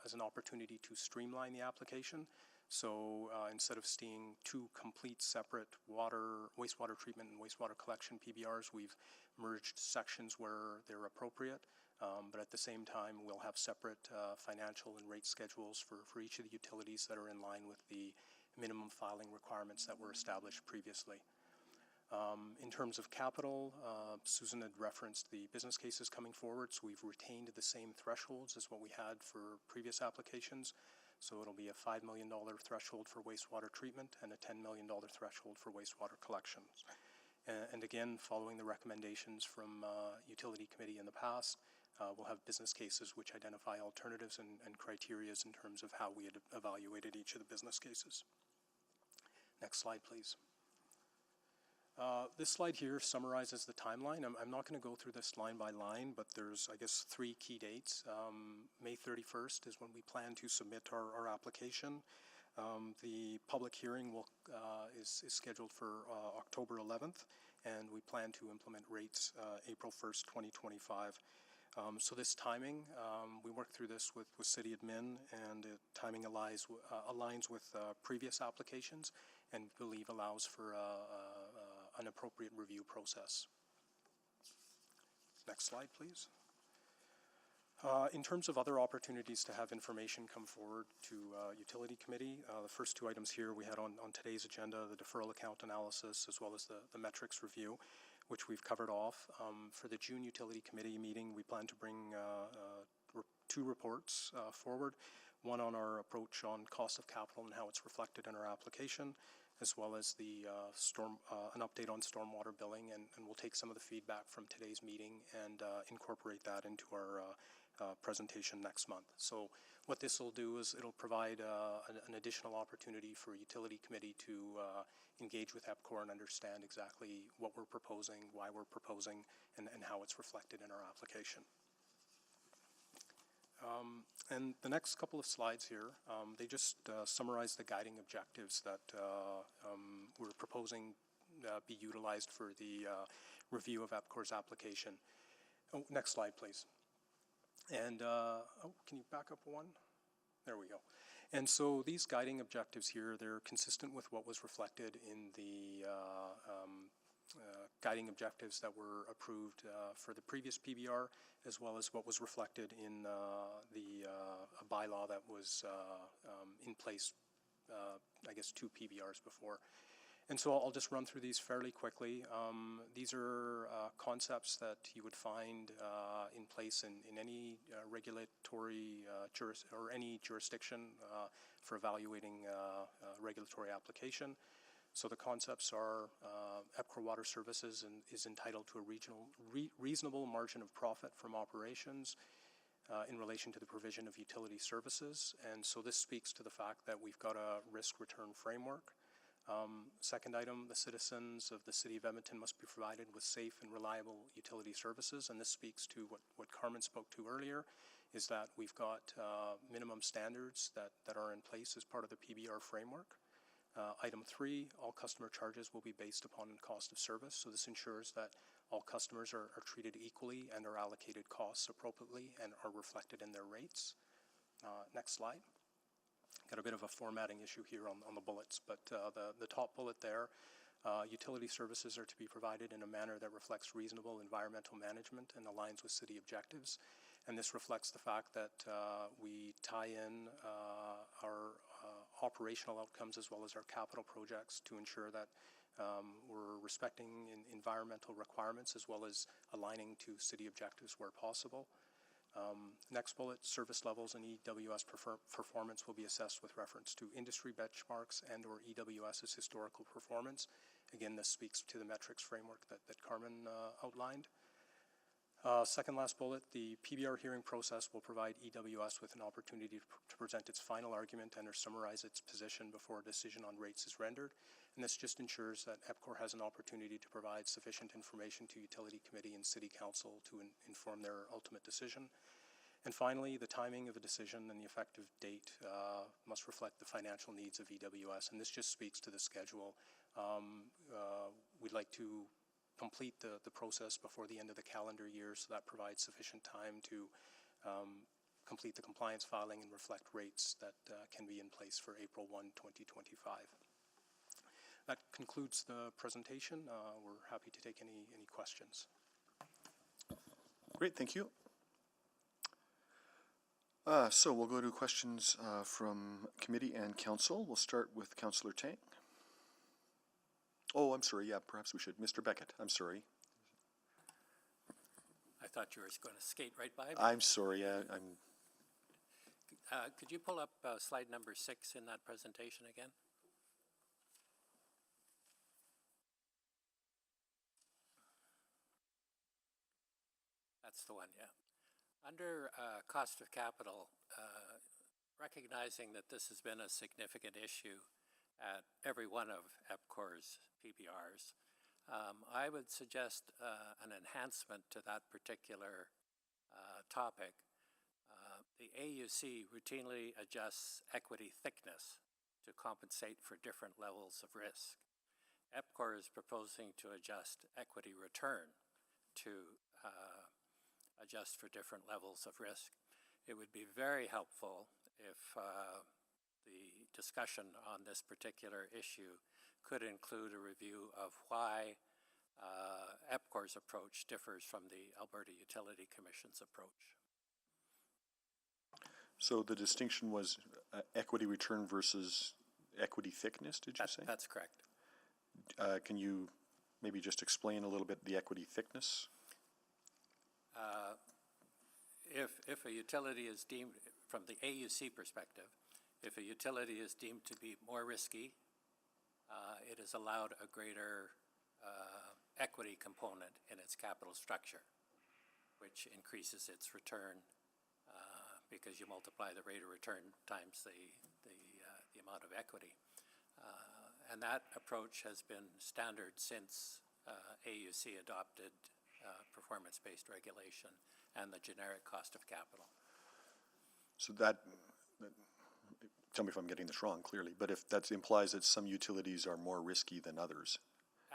as an opportunity to streamline the application. So instead of seeing two complete separate wastewater treatment and wastewater collection PBRs, we've merged sections where they're appropriate. But at the same time, we'll have separate financial and rate schedules for each of the utilities that are in line with the minimum filing requirements that were established previously. In terms of capital, Susan had referenced the business cases coming forward, so we've retained the same thresholds as what we had for previous applications. So it'll be a $5 million threshold for wastewater treatment and a $10 million threshold for wastewater collections. And again, following the recommendations from Utility Committee in the past, we'll have business cases which identify alternatives and criterias in terms of how we had evaluated each of the business cases. Next slide, please. This slide here summarizes the timeline. I'm not going to go through this line by line, but there's, I guess, 3 key dates. May 31st is when we plan to submit our application. The public hearing is scheduled for October 11th, and we plan to implement rates April 1st, 2025. So this timing, we worked through this with City Admin, and the timing aligns with previous applications and believe allows for an appropriate review process. Next slide, please. In terms of other opportunities to have information come forward to Utility Committee, the first 2 items here we had on today's agenda, the deferral account analysis as well as the metrics review, which we've covered off. For the June Utility Committee meeting, we plan to bring 2 reports forward, one on our approach on cost of capital and how it's reflected in our application, as well as an update on stormwater billing, and we'll take some of the feedback from today's meeting and incorporate that into our presentation next month. So what this will do is it'll provide an additional opportunity for Utility Committee to engage with EPCOR and understand exactly what we're proposing, why we're proposing, and how it's reflected in our application. And the next couple of slides here, they just summarize the guiding objectives that we're proposing be utilized for the review of EPCOR's application. Oh, next slide, please. And, can you back up one? There we go. And so these guiding objectives here, they're consistent with what was reflected in the guiding objectives that were approved for the previous PBR, as well as what was reflected in the bylaw that was in place, I guess, 2 PBRs before. And so I'll just run through these fairly quickly. These are concepts that you would find in place in any regulatory or any jurisdiction for evaluating regulatory application. So the concepts are EPCOR Water Services is entitled to a reasonable margin of profit from operations in relation to the provision of utility services. And so this speaks to the fact that we've got a risk-return framework. Second item, the citizens of the City of Edmonton must be provided with safe and reliable utility services, and this speaks to what Carmen spoke to earlier, is that we've got minimum standards that are in place as part of the PBR framework. Item 3, all customer charges will be based upon cost of service, so this ensures that all customers are treated equally and are allocated costs appropriately and are reflected in their rates. Next slide. Got a bit of a formatting issue here on the bullets, but the top bullet there, utility services are to be provided in a manner that reflects reasonable environmental management and aligns with city objectives. And this reflects the fact that we tie in our operational outcomes as well as our capital projects to ensure that we're respecting environmental requirements as well as aligning to city objectives where possible. Next bullet, service levels and EWS performance will be assessed with reference to industry benchmarks and or EWS's historical performance. Again, this speaks to the metrics framework that Carmen outlined. Second last bullet, the PBR hearing process will provide EWS with an opportunity to present its final argument and or summarize its position before a decision on rates is rendered. And this just ensures that EPCOR has an opportunity to provide sufficient information to Utility Committee and City Council to inform their ultimate decision. And finally, the timing of a decision and the effective date must reflect the financial needs of EWS, and this just speaks to the schedule. We'd like to complete the process before the end of the calendar year, so that provides sufficient time to complete the compliance filing and reflect rates that can be in place for April 1, 2025. That concludes the presentation. We're happy to take any questions. Great, thank you. So we'll go to questions from committee and council. We'll start with Councillor Tang. Oh, I'm sorry. Yeah, perhaps we should. Mr. Beckett, I'm sorry. I thought you were going to skate right by me. I'm sorry. Could you pull up slide number 6 in that presentation again? That's the one, yeah. Under cost of capital, recognizing that this has been a significant issue at every one of EPCOR's PBRs, I would suggest an enhancement to that particular topic. The AUC routinely adjusts equity thickness to compensate for different levels of risk. EPCOR is proposing to adjust equity return to adjust for different levels of risk. It would be very helpful if the discussion on this particular issue could include a review of why EPCOR's approach differs from the Alberta Utility Commission's approach. So the distinction was equity return versus equity thickness, did you say? That's correct. Can you maybe just explain a little bit the equity thickness? If a utility is deemed, from the AUC perspective, if a utility is deemed to be more risky, it is allowed a greater equity component in its capital structure, which increases its return because you multiply the rate of return times the amount of equity. And that approach has been standard since AUC adopted performance-based regulation and the generic cost of capital. So that, tell me if I'm getting this wrong clearly, but if that implies that some utilities are more risky than others.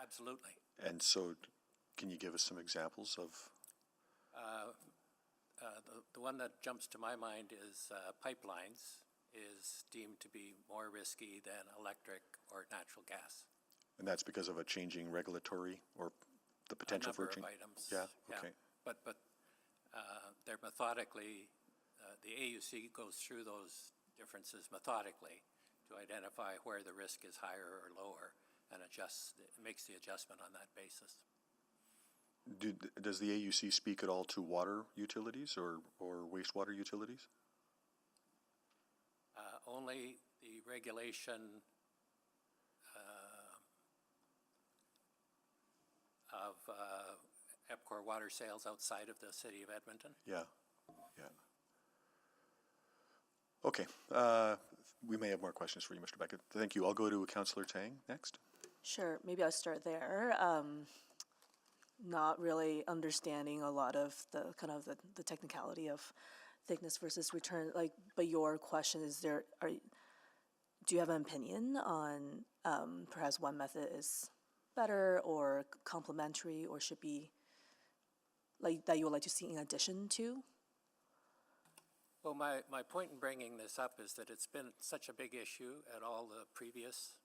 Absolutely. And so can you give us some examples of? The one that jumps to my mind is pipelines is deemed to be more risky than electric or natural gas. And that's because of a changing regulatory or the potential for a change? number of items. Yeah, okay. But they're methodically, the AUC goes through those differences methodically to identify where the risk is higher or lower and makes the adjustment on that basis. Does the AUC speak at all to water utilities or wastewater utilities? Only the regulation of EPCOR water sales outside of the city of Edmonton. Yeah. Okay. We may have more questions for you, Mr. Beckett. Thank you. I'll go to Councillor Tang next. Sure, maybe I'll start there. Not really understanding a lot of the kind of the technicality of thickness versus return. But your question is do you have an opinion on perhaps one method is better or complementary or should be that you would like to see in addition to? Well, my point in bringing this up is that it's been such a big issue at all the previous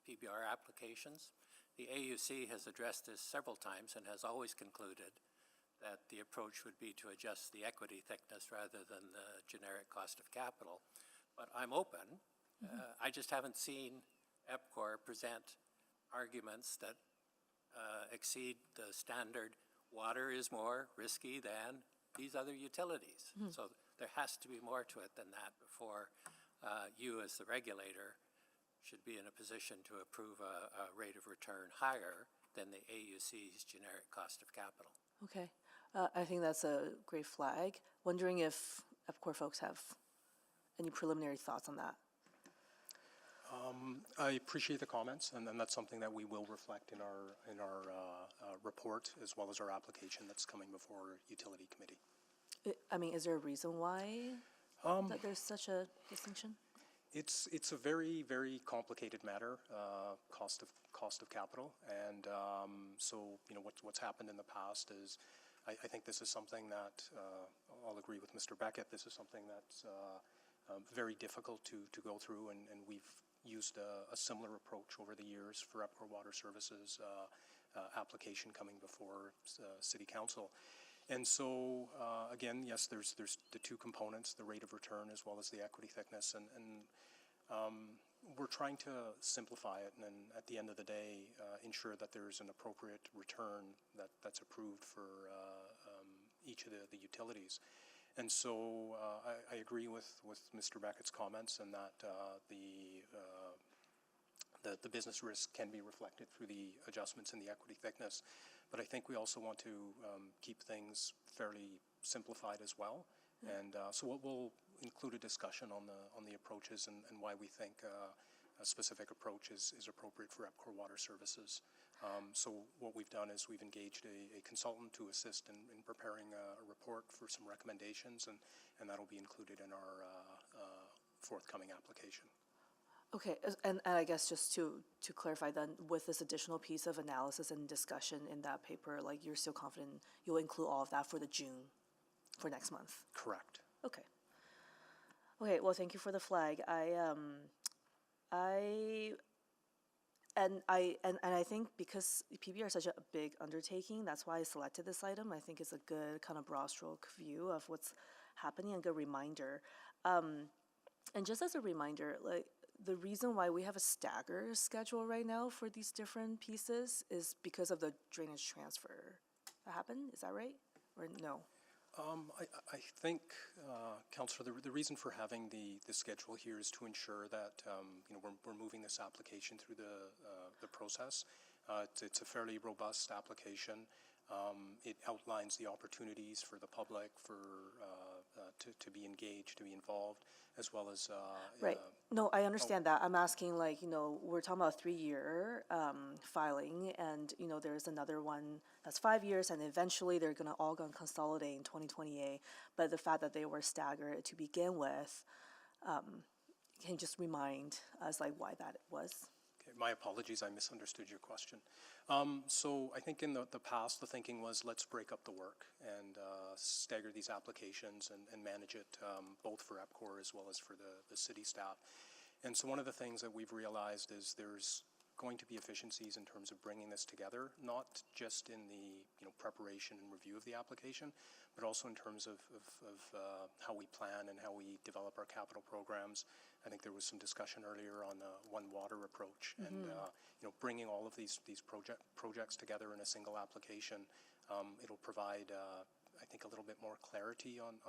PBR applications. The AUC has addressed this several times and has always concluded that the approach would be to adjust the equity thickness rather than the generic cost of capital. But I'm open. I just haven't seen EPCOR present arguments that exceed the standard water is more risky than these other utilities. So there has to be more to it than that before you as the regulator should be in a position to approve a rate of return higher than the AUC's generic cost of capital. Okay, I think that's a great flag. Wondering if EPCOR folks have any preliminary thoughts on that. I appreciate the comments, and then that's something that we will reflect in our report as well as our application that's coming before Utility Committee. Is there a reason why that there's such a distinction? It's a very, very complicated matter, cost of capital, and so what's happened in the past is I think this is something that I'll agree with Mr. Beckett. This is something that's very difficult to go through, and we've used a similar approach over the years for EPCOR Water Services application coming before City Council. And so, again, yes, there's the two components, the rate of return as well as the equity thickness, and we're trying to simplify it and at the end of the day ensure that there's an appropriate return that's approved for each of the utilities. And so I agree with Mr. Beckett's comments and that the business risk can be reflected through the adjustments in the equity thickness. But I think we also want to keep things fairly simplified as well. And so we'll include a discussion on the approaches and why we think a specific approach is appropriate for EPCOR Water Services. So what we've done is we've engaged a consultant to assist in preparing a report for some recommendations, and that'll be included in our forthcoming application. Okay, and I guess just to clarify then, with this additional piece of analysis and discussion in that paper, you're still confident you'll include all of that for for next month? Correct. Okay. Okay, well, thank you for the flag. I think because PBR is such a big undertaking, that's why I selected this item. I think it's a good kind of broad stroke view of what's happening and a good reminder. And just as a reminder, the reason why we have a stagger schedule right now for these different pieces is because of the drainage transfer that happened. Is that right? Or no? I think, Councillor, the reason for having the schedule here is to ensure that we're moving this application through the process. It's a fairly robust application. It outlines the opportunities for the public, for to be engaged, to be involved, as well as Right. No, I understand that. I'm asking, like, we're talking about a 3-year filing, and, there's another one that's 5 years, and eventually they're all gonna consolidate in 2028. But the fact that they were staggered to begin with, can you just remind us, like, why that was? Okay, my apologies, I misunderstood your question. So I think in the past, the thinking was let's break up the work and stagger these applications and manage it both for EPCOR as well as for the city staff. And so one of the things that we've realized is there's going to be efficiencies in terms of bringing this together, not just in the preparation and review of the application, but also in terms of how we plan and how we develop our capital programs. I think there was some discussion earlier on the one water approach, and bringing all of these projects together in a single application. It'll provide, I think, a little bit more clarity on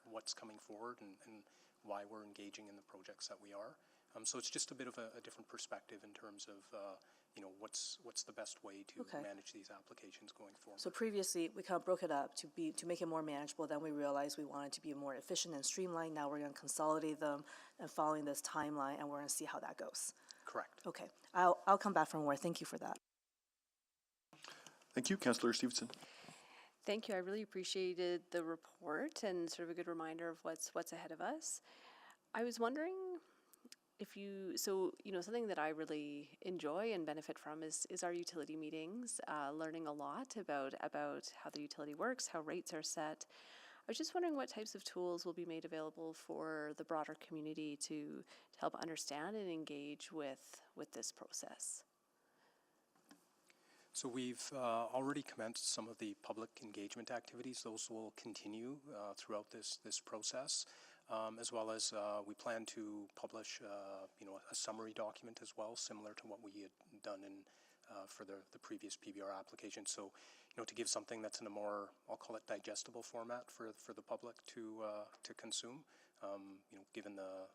what's coming forward and why we're engaging in the projects that we are. So it's just a bit of a different perspective in terms of what's the best way to manage these applications going forward. So previously, we kind of broke it up to make it more manageable. Then we realized we wanted to be more efficient and streamlined. Now we're going to consolidate them and following this timeline, and we're going to see how that goes. Correct. Okay, I'll come back for more. Thank you for that. Thank you, Councillor Stevenson. Thank you. I really appreciated the report and sort of a good reminder of what's ahead of us. I was wondering if something that I really enjoy and benefit from is our utility meetings, learning a lot about how the utility works, how rates are set. I was just wondering what types of tools will be made available for the broader community to help understand and engage with this process. So we've already commenced some of the public engagement activities. Those will continue throughout this process, as well as we plan to publish a summary document as well, similar to what we had done for the previous PBR application. So to give something that's in a more, I'll call it, digestible format for the public to consume. Given the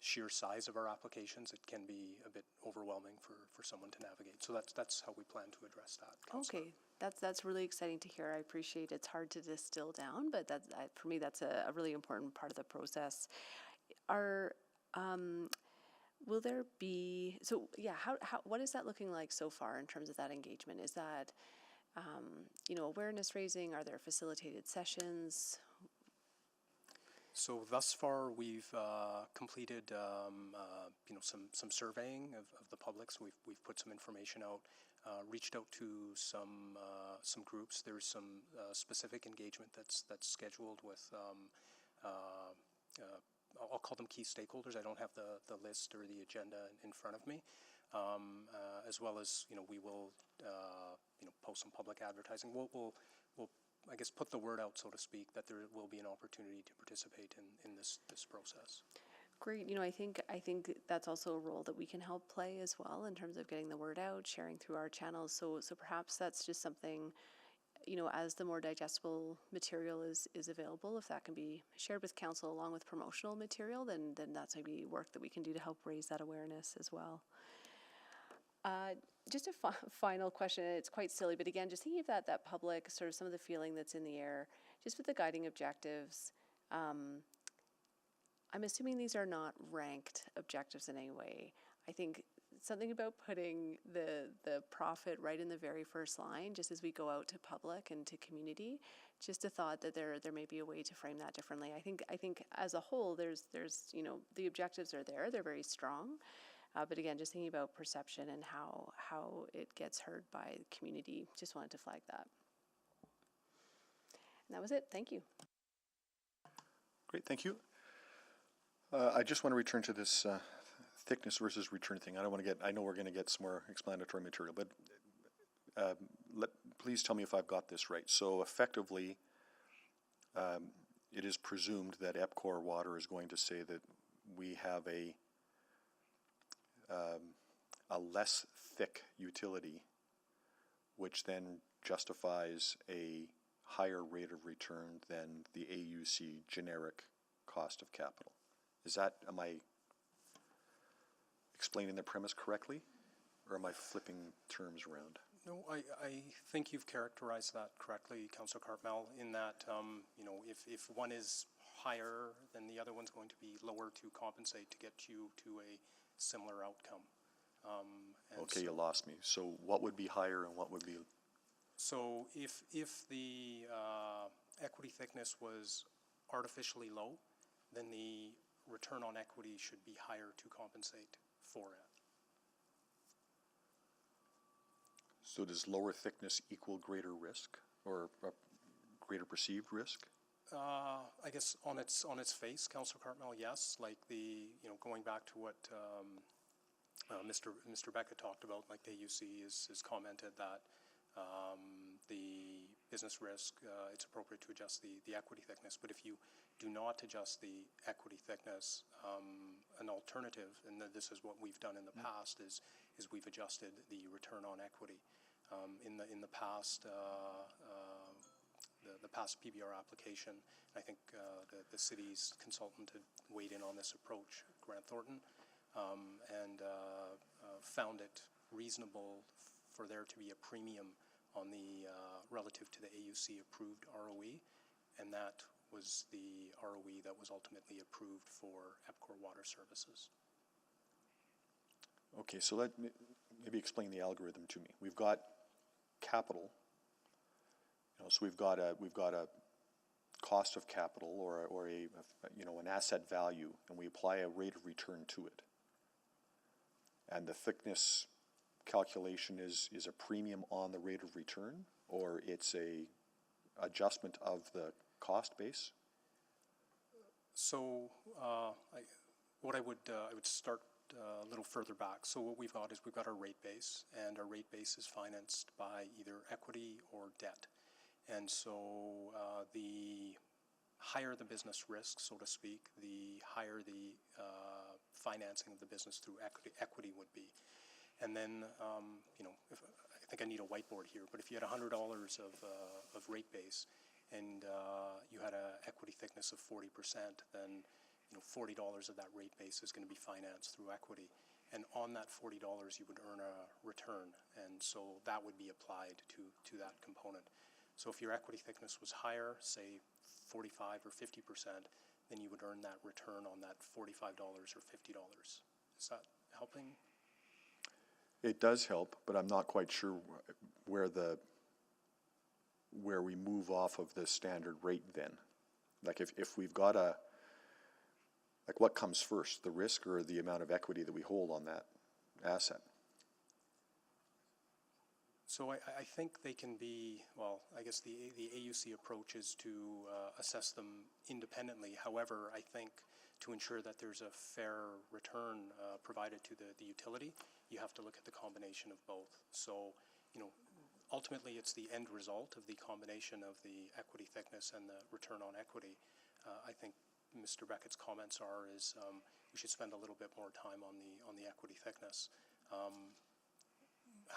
sheer size of our applications, it can be a bit overwhelming for someone to navigate. So that's how we plan to address that. Councillor. Okay, that's really exciting to hear. I appreciate it's hard to distill down, but for me that's a really important part of the process. Will there be what is that looking like so far in terms of that engagement? Is that awareness raising? Are there facilitated sessions? So thus far, we've completed some surveying of the public. So we've put some information out, reached out to some groups. There's some specific engagement that's scheduled with I'll call them key stakeholders. I don't have the list or the agenda in front of me, as well as we will post some public advertising. We'll I guess put the word out, so to speak, that there will be an opportunity to participate in this process. Great. I think that's also a role that we can help play as well in terms of getting the word out, sharing through our channels. So perhaps that's just something, as the more digestible material is available, if that can be shared with council along with promotional material, then that's maybe work that we can do to help raise that awareness as well. Just a final question, it's quite silly, but again, just thinking of that public, sort of some of the feeling that's in the air, just with the guiding objectives, I'm assuming these are not ranked objectives in any way. I think something about putting the profit right in the very first line, just as we go out to public and to community, just a thought that there may be a way to frame that differently. I think as a whole, there's the objectives are there, they're very strong. But again, just thinking about perception and how it gets heard by the community, just wanted to flag that. And that was it. Thank you. Great, thank you. I just want to return to this thickness versus return thing. I know we're going to get some more explanatory material, but please tell me if I've got this right. So effectively, it is presumed that EPCOR Water is going to say that we have a less thick utility, which then justifies a higher rate of return than the AUC generic cost of capital. Am I explaining the premise correctly, or am I flipping terms around? No, I think you've characterized that correctly, Councillor Cartmel, in that, you know, if one is higher, then the other one's going to be lower to compensate to get you to a similar outcome. Okay, you lost me. So what would be higher and what would be? So if the equity thickness was artificially low, then the return on equity should be higher to compensate for it. So does lower thickness equal greater risk or greater perceived risk? I guess on its face, Councillor Cartmel, yes. Like going back to what Mr. Beckett talked about, like the AUC has commented that the business risk, it's appropriate to adjust the equity thickness. But if you do not adjust the equity thickness, an alternative, and this is what we've done in the past, is we've adjusted the return on equity. In the past, the past PBR application, I think the city's consultant had weighed in on this approach, Grant Thornton, and found it reasonable for there to be a premium on the relative to the AUC approved ROE, and that was the ROE that was ultimately approved for EPCOR Water Services. Okay, so let me maybe explain the algorithm to me. We've got capital. So we've got a cost of capital or an asset value, and we apply a rate of return to it. And the thickness calculation is a premium on the rate of return, or it's a adjustment of the cost base. So I would start a little further back. So what we've got is we've got our rate base, and our rate base is financed by either equity or debt. And so the higher the business risk, so to speak, the higher the financing of the business through equity would be. And then, I think I need a whiteboard here, but if you had $100 of rate base and you had an equity thickness of 40%, then $40 of that rate base is going to be financed through equity. And on that $40, you would earn a return. And so that would be applied to that component. So if your equity thickness was higher, say 45 or 50%, then you would earn that return on that $45 or $50. Is that helping? It does help, but I'm not quite sure where we move off of the standard rate then. Like if we've got what comes first, the risk or the amount of equity that we hold on that asset? So I think they can be, well, I guess the AUC approach is to assess them independently. However, I think to ensure that there's a fair return provided to the utility, you have to look at the combination of both. So, ultimately it's the end result of the combination of the equity thickness and the return on equity. I think Mr. Beckett's comments is we should spend a little bit more time on the equity thickness.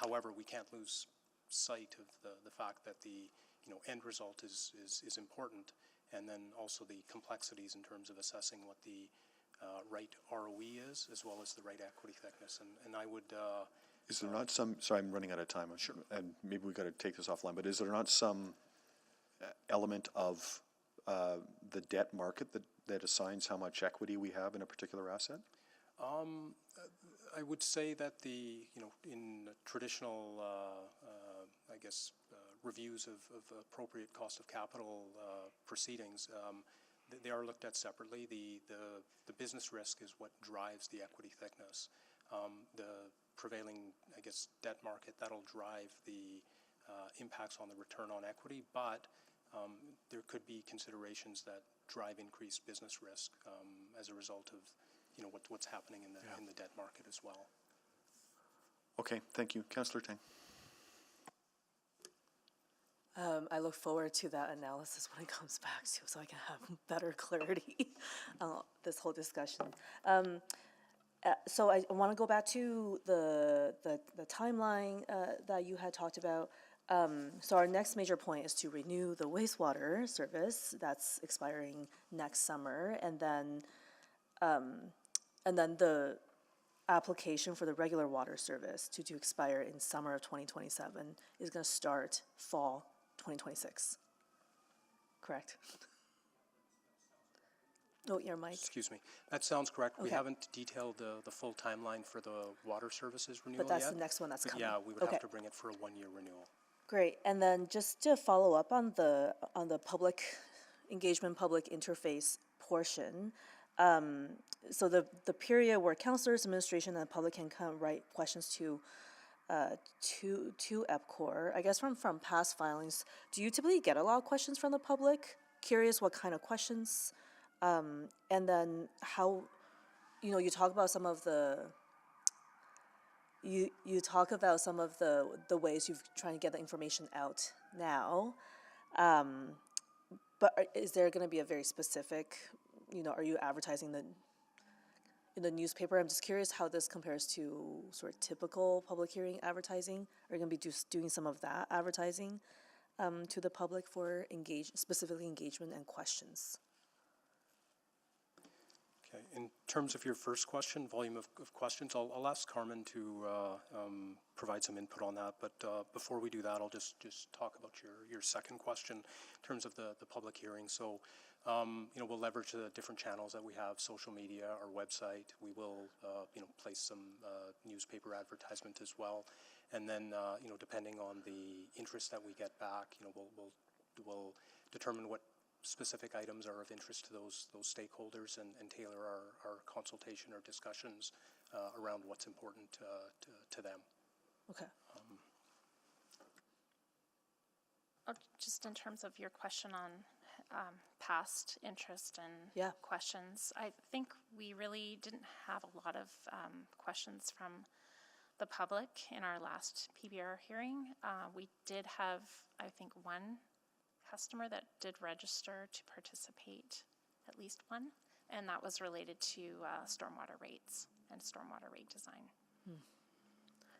However, we can't lose sight of the fact that the end result is important, and then also the complexities in terms of assessing what the right ROE is, as well as the right equity thickness. And I would. Is there not some? Sorry, I'm running out of time. Sure. And maybe we've got to take this offline. But is there not some element of the debt market that assigns how much equity we have in a particular asset? I would say that in traditional, reviews of appropriate cost of capital proceedings, they are looked at separately. The business risk is what drives the equity thickness. The prevailing, debt market, that'll drive the impacts on the return on equity, but there could be considerations that drive increased business risk as a result of what's happening in the debt market as well. Okay, thank you. Councillor Tang. I look forward to that analysis when it comes back to, so I can have better clarity on this whole discussion. So I want to go back to the timeline that you had talked about. So our next major point is to renew the wastewater service that's expiring next summer, and then application for the regular water service to expire in summer of 2027 is going to start fall 2026. Correct? Oh, your mic. Excuse me. That sounds correct. We Okay. haven't detailed the full timeline for the water services renewal But that's yet. the next one that's But coming. yeah, we would Okay. have to bring it for a one-year renewal. Great. And then just to follow up on the public engagement, public interface portion, so the period where counselors, administration, and the public can come write questions to EPCOR, I guess from past filings, do you typically get a lot of questions from the public? Curious what kind of questions, and then how, you talk about some of the, you talk about some of the ways you've trying to get the information out now, but is there going to be a very specific, are you advertising in the newspaper? I'm just curious how this compares to sort of typical public hearing advertising. Are you going to be just doing some of that advertising to the public for specifically engagement and questions? Okay. In terms of your first question, volume of questions, I'll ask Carmen to provide some input on that. But before we do that, I'll just talk about your second question in terms of the public hearing. So, we'll leverage the different channels that we have: social media, our website. We will, place some newspaper advertisement as well. And then, depending on the interest that we get back, we'll determine what specific items are of interest to those stakeholders and tailor our consultation or discussions around what's important to them. Okay. Just in terms of your question on past interest and Yeah. questions, I think we really didn't have a lot of questions from the public in our last PBR hearing. We did have, I think, one customer that did register to participate, at least one, and that was related to stormwater rates and stormwater rate design.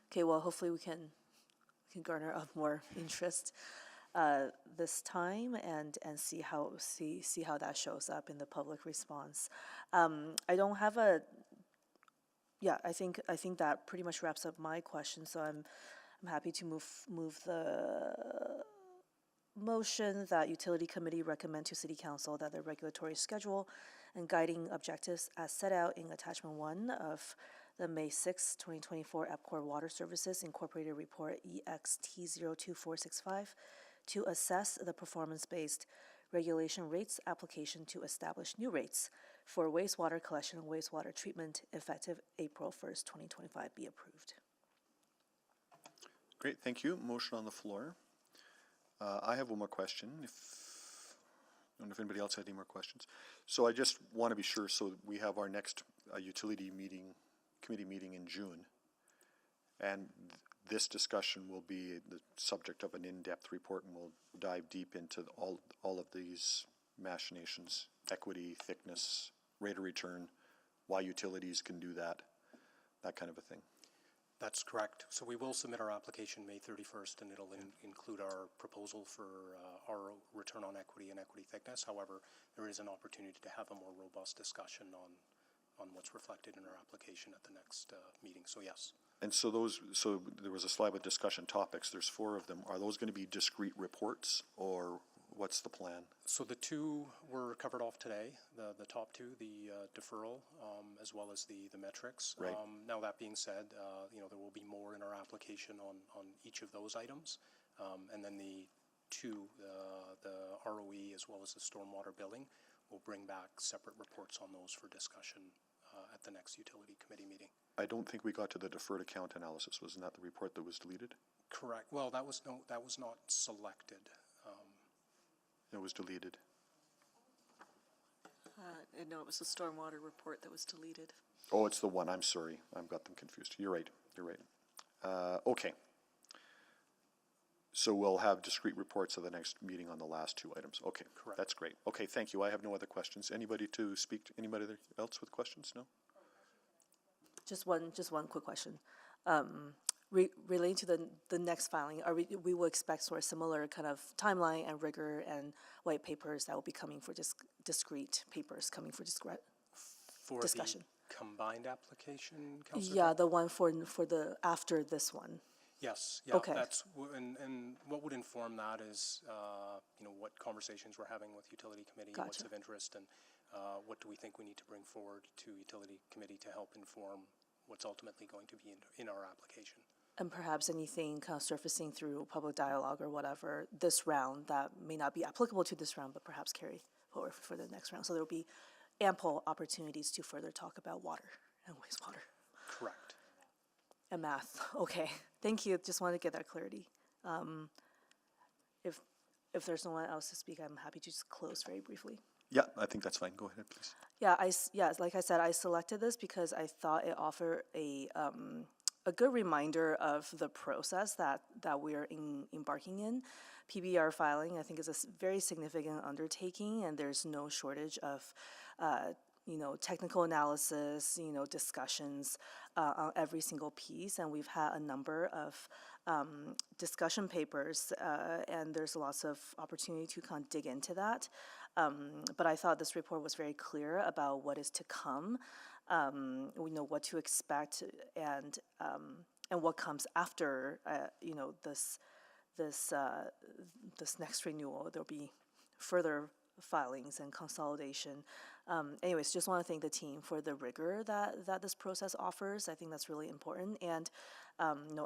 Okay, well, hopefully we can garner up more interest this time and see how that shows up in the public response. I don't have I think that pretty much wraps up my question. So I'm happy to move the motion that Utility Committee recommend to City Council that the regulatory schedule and guiding objectives as set out in Attachment 1 of the May 6, 2024 EPCOR Water Services Incorporated Report EXT02465 to assess the performance-based regulation rates application to establish new rates for wastewater collection and wastewater treatment effective April 1st, 2025 be approved. Great, thank you. Motion on the floor. I have one more question. I don't know if anybody else had any more questions. So I just want to be sure, so we have our next utility committee meeting in June. And this discussion will be the subject of an in-depth report, and we'll dive deep into all of these machinations: equity, thickness, rate of return, why utilities can do that kind of a thing. That's correct. So we will submit our application May 31st, and it'll include our proposal for our return on equity and equity thickness. However, there is an opportunity to have a more robust discussion on what's reflected in our application at the next meeting. So yes. And so there was a slide with discussion topics. There's 4 of them. Are those going to be discrete reports, or what's the plan? So the 2 were covered off today, the top 2, the deferral, as well as the metrics. Right. Now that being said, there will be more in our application on each of those items. And then the 2, the ROE as well as the stormwater billing, we'll bring back separate reports on those for discussion at the next utility committee meeting. I don't think we got to the deferred account analysis. Wasn't that the report that was deleted? Correct. Well, that was not selected. It was deleted. No, it was the stormwater report that was deleted. Oh, it's the one. I'm sorry. I've got them confused. You're right. Okay. So we'll have discrete reports at the next meeting on the last 2 items. Okay. Correct. That's great. Okay, thank you. I have no other questions. Anybody to speak to? Anybody else with questions? No? Just one quick question. Relating to the next filing, we will expect sort of similar kind of timeline and rigor and white papers that will be coming for discrete papers coming for discrete discussion. combined application, Councillor? Yeah, the one for the, after this one. Yes, yeah, Okay. and what would inform that is, what conversations we're having with Utility Committee, what's Gotcha. of interest, and what do we think we need to bring forward to Utility Committee to help inform what's ultimately going to be in our application. And perhaps anything kind of surfacing through public dialogue or whatever this round that may not be applicable to this round, but perhaps carry forward for the next round. So there will be ample opportunities to further talk about water and wastewater. Correct. And math. Okay, thank you. Just wanted to get that clarity. If there's no one else to speak, I'm happy to just close very briefly. Yeah, I think that's fine. Go ahead, please. Yeah, like I said, I selected this because I thought it offered a good reminder of the process that we are embarking in. PBR filing, I think, is a very significant undertaking, and there's no shortage of technical analysis, discussions on every single piece, and we've had a number of discussion papers, and there's lots of opportunity to kind of dig into that. But I thought this report was very clear about what is to come, what to expect, and what comes after, this next renewal. There'll be further filings and consolidation. Anyways, just want to thank the team for the rigor that this process offers. I think that's really important. And,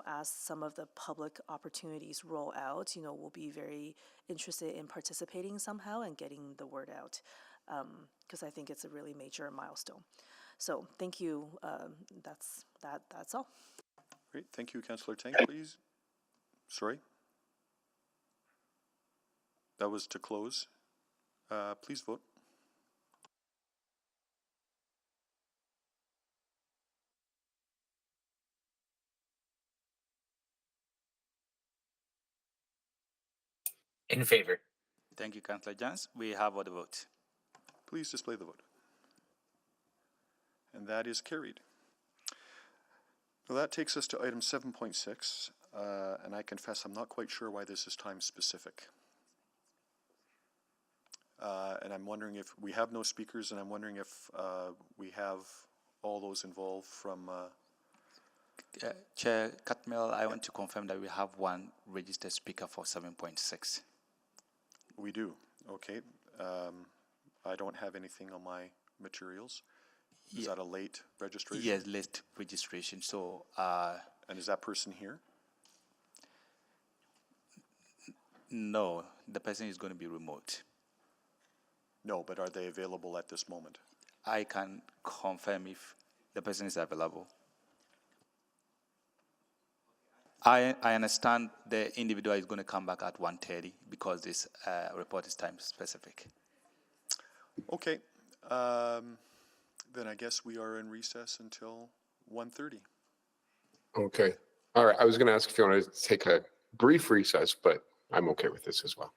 as some of the public opportunities roll out, we'll be very interested in participating somehow and getting the word out, because I think it's a really major milestone. So thank you. That's all. Great. Thank you, Councillor Tang, please. Sorry. That was to close. Please vote. In favor. Thank you, Councillor Jans. We have all the votes. Please display the vote. And that is carried. Well, that takes us to item 7.6, and I confess I'm not quite sure why this is time specific. And I'm wondering if we have no speakers, and I'm wondering if we have all those involved from... Chair Katmel, I want to confirm that we have one registered speaker for 7.6. We do. Okay. I don't have anything on my materials. Is that a late registration? Yes, late registration. So, and is that person here? No, the person is going to be remote. No, but are they available at this moment? I can confirm if the person is available. I understand the individual is going to come back at 1:30 because this report is time specific. Okay. Then I guess we are in recess until 1:30. Okay. All right. I was going to ask if you want to take a brief recess, but I'm okay with this as well.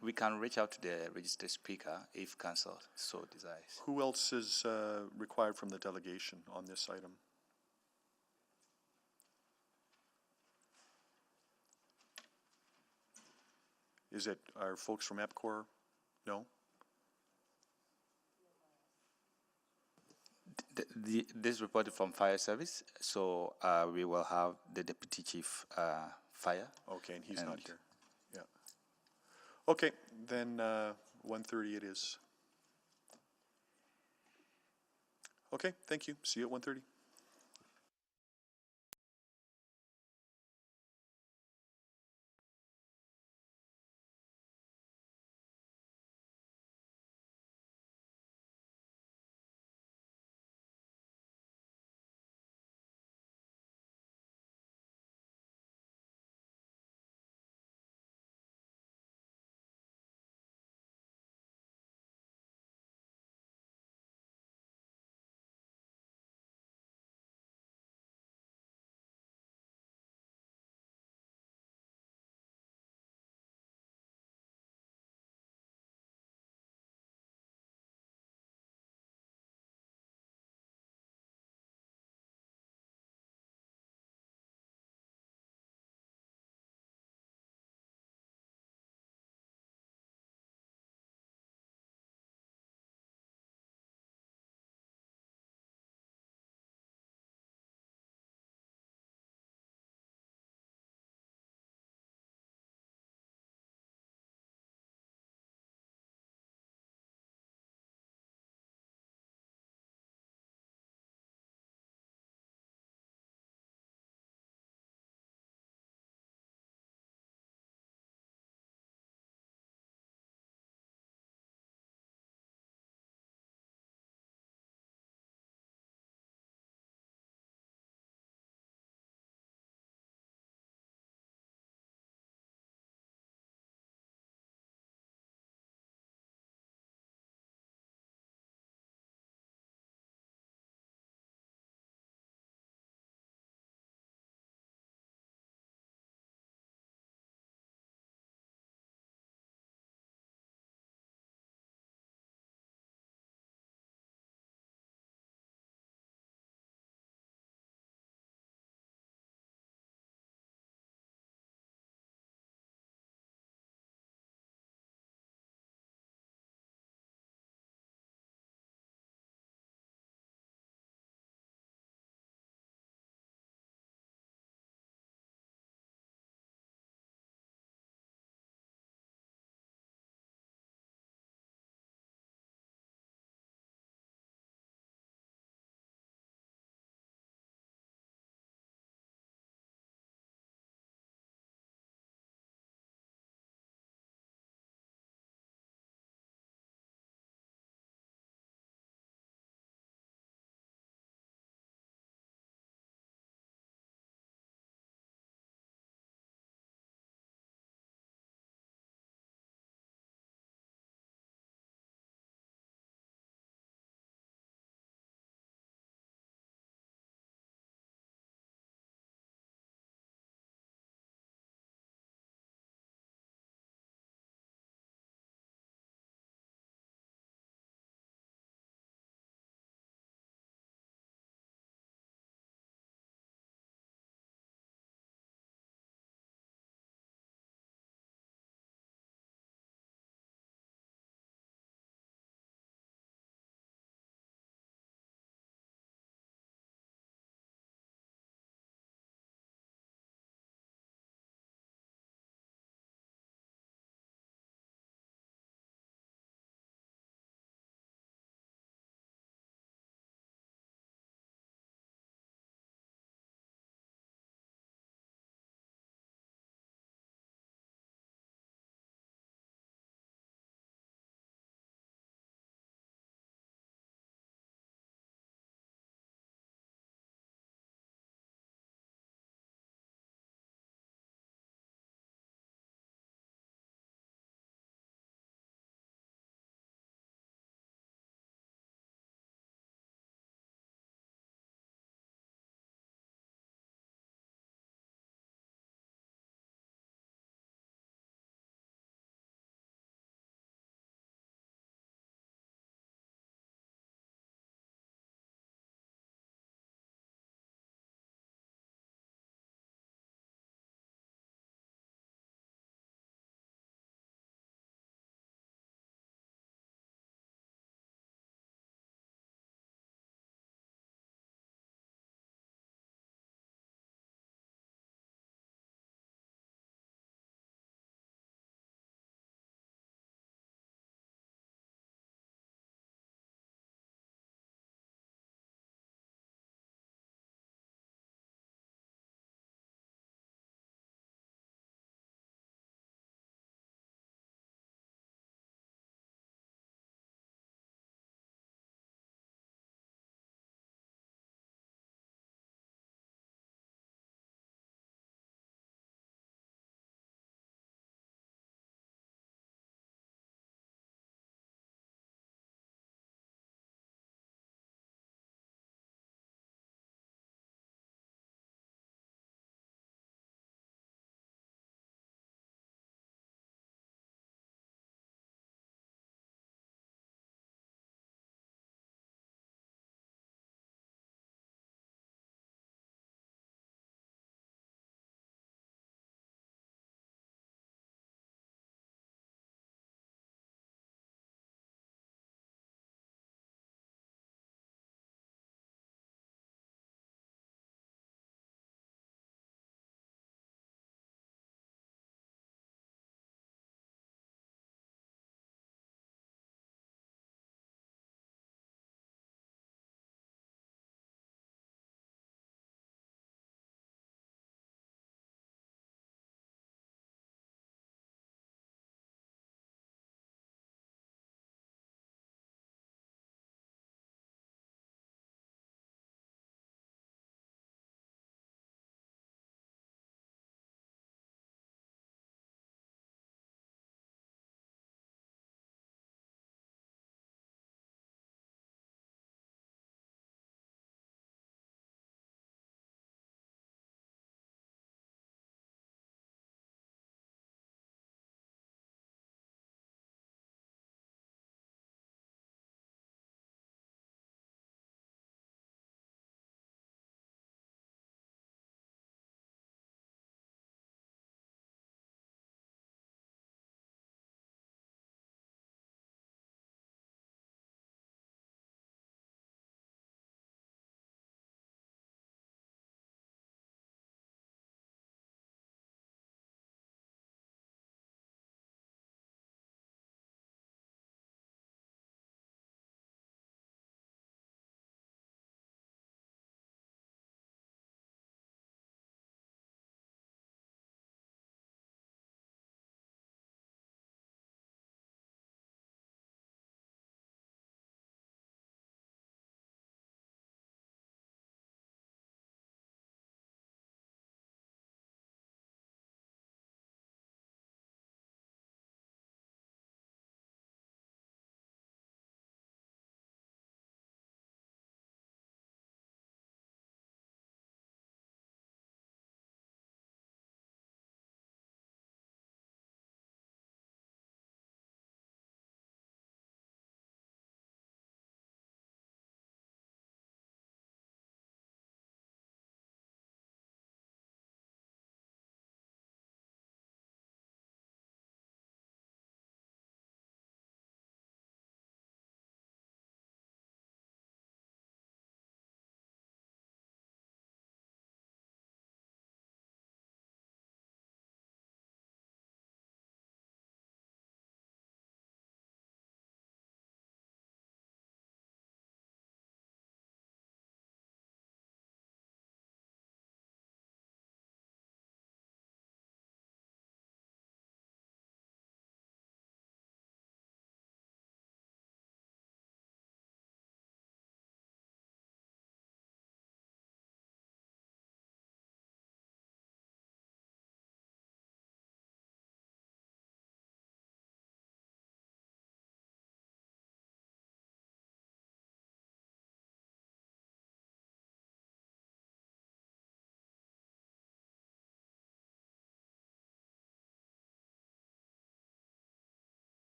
We can reach out to the registered speaker if council so desires. Who else is required from the delegation on this item? Is it our folks from EPCOR? No? This report is from Fire Service, so we will have the Deputy Chief Fire. Okay, and he's not here. Yeah. Okay, then 1:30 it is. Okay, thank you. See you at 1:30.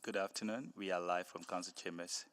Good afternoon. We are live from Council Chambers.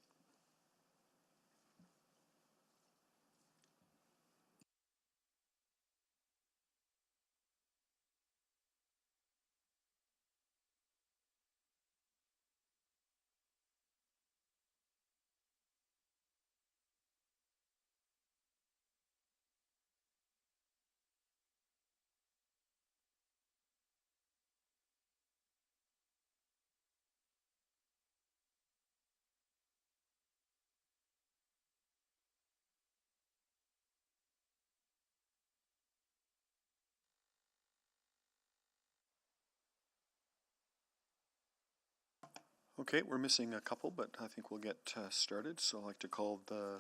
Okay, we're missing a couple, but I think we'll get started. So I'd like to call the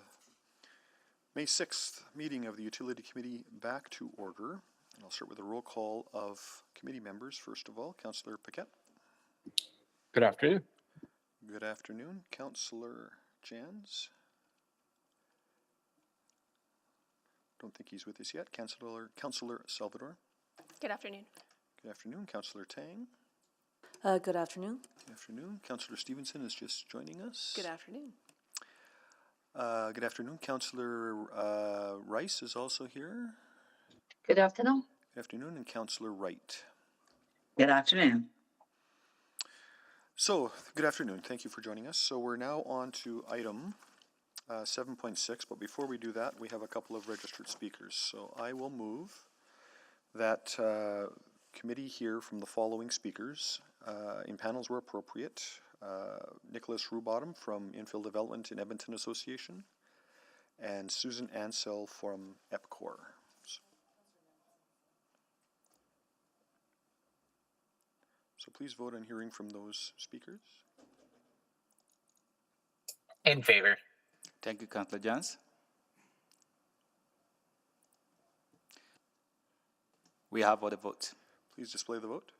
May 6th meeting of the Utility Committee back to order. And I'll start with a roll call of committee members. First of all, Councillor Paquette. Good afternoon. Good afternoon. Councillor Jans. Don't think he's with us yet. Councillor Salvador. Good afternoon. Good afternoon. Councillor Tang. Good afternoon. Good afternoon. Councillor Stevenson is just joining us. Good afternoon. Good afternoon. Councillor Rice is also here. Good afternoon. Good afternoon. And Councillor Wright. Good afternoon. So, good afternoon. Thank you for joining us. So we're now on to item 7.6, but before we do that, we have a couple of registered speakers. So I will move that committee hear from the following speakers in panels where appropriate. Nicholas Rubottom from Infill Development in Edmonton Association and Susan Ansell from EPCOR. So please vote on hearing from those speakers. In favor. Thank you, Councillor Jans. We have all the votes. Please display the vote.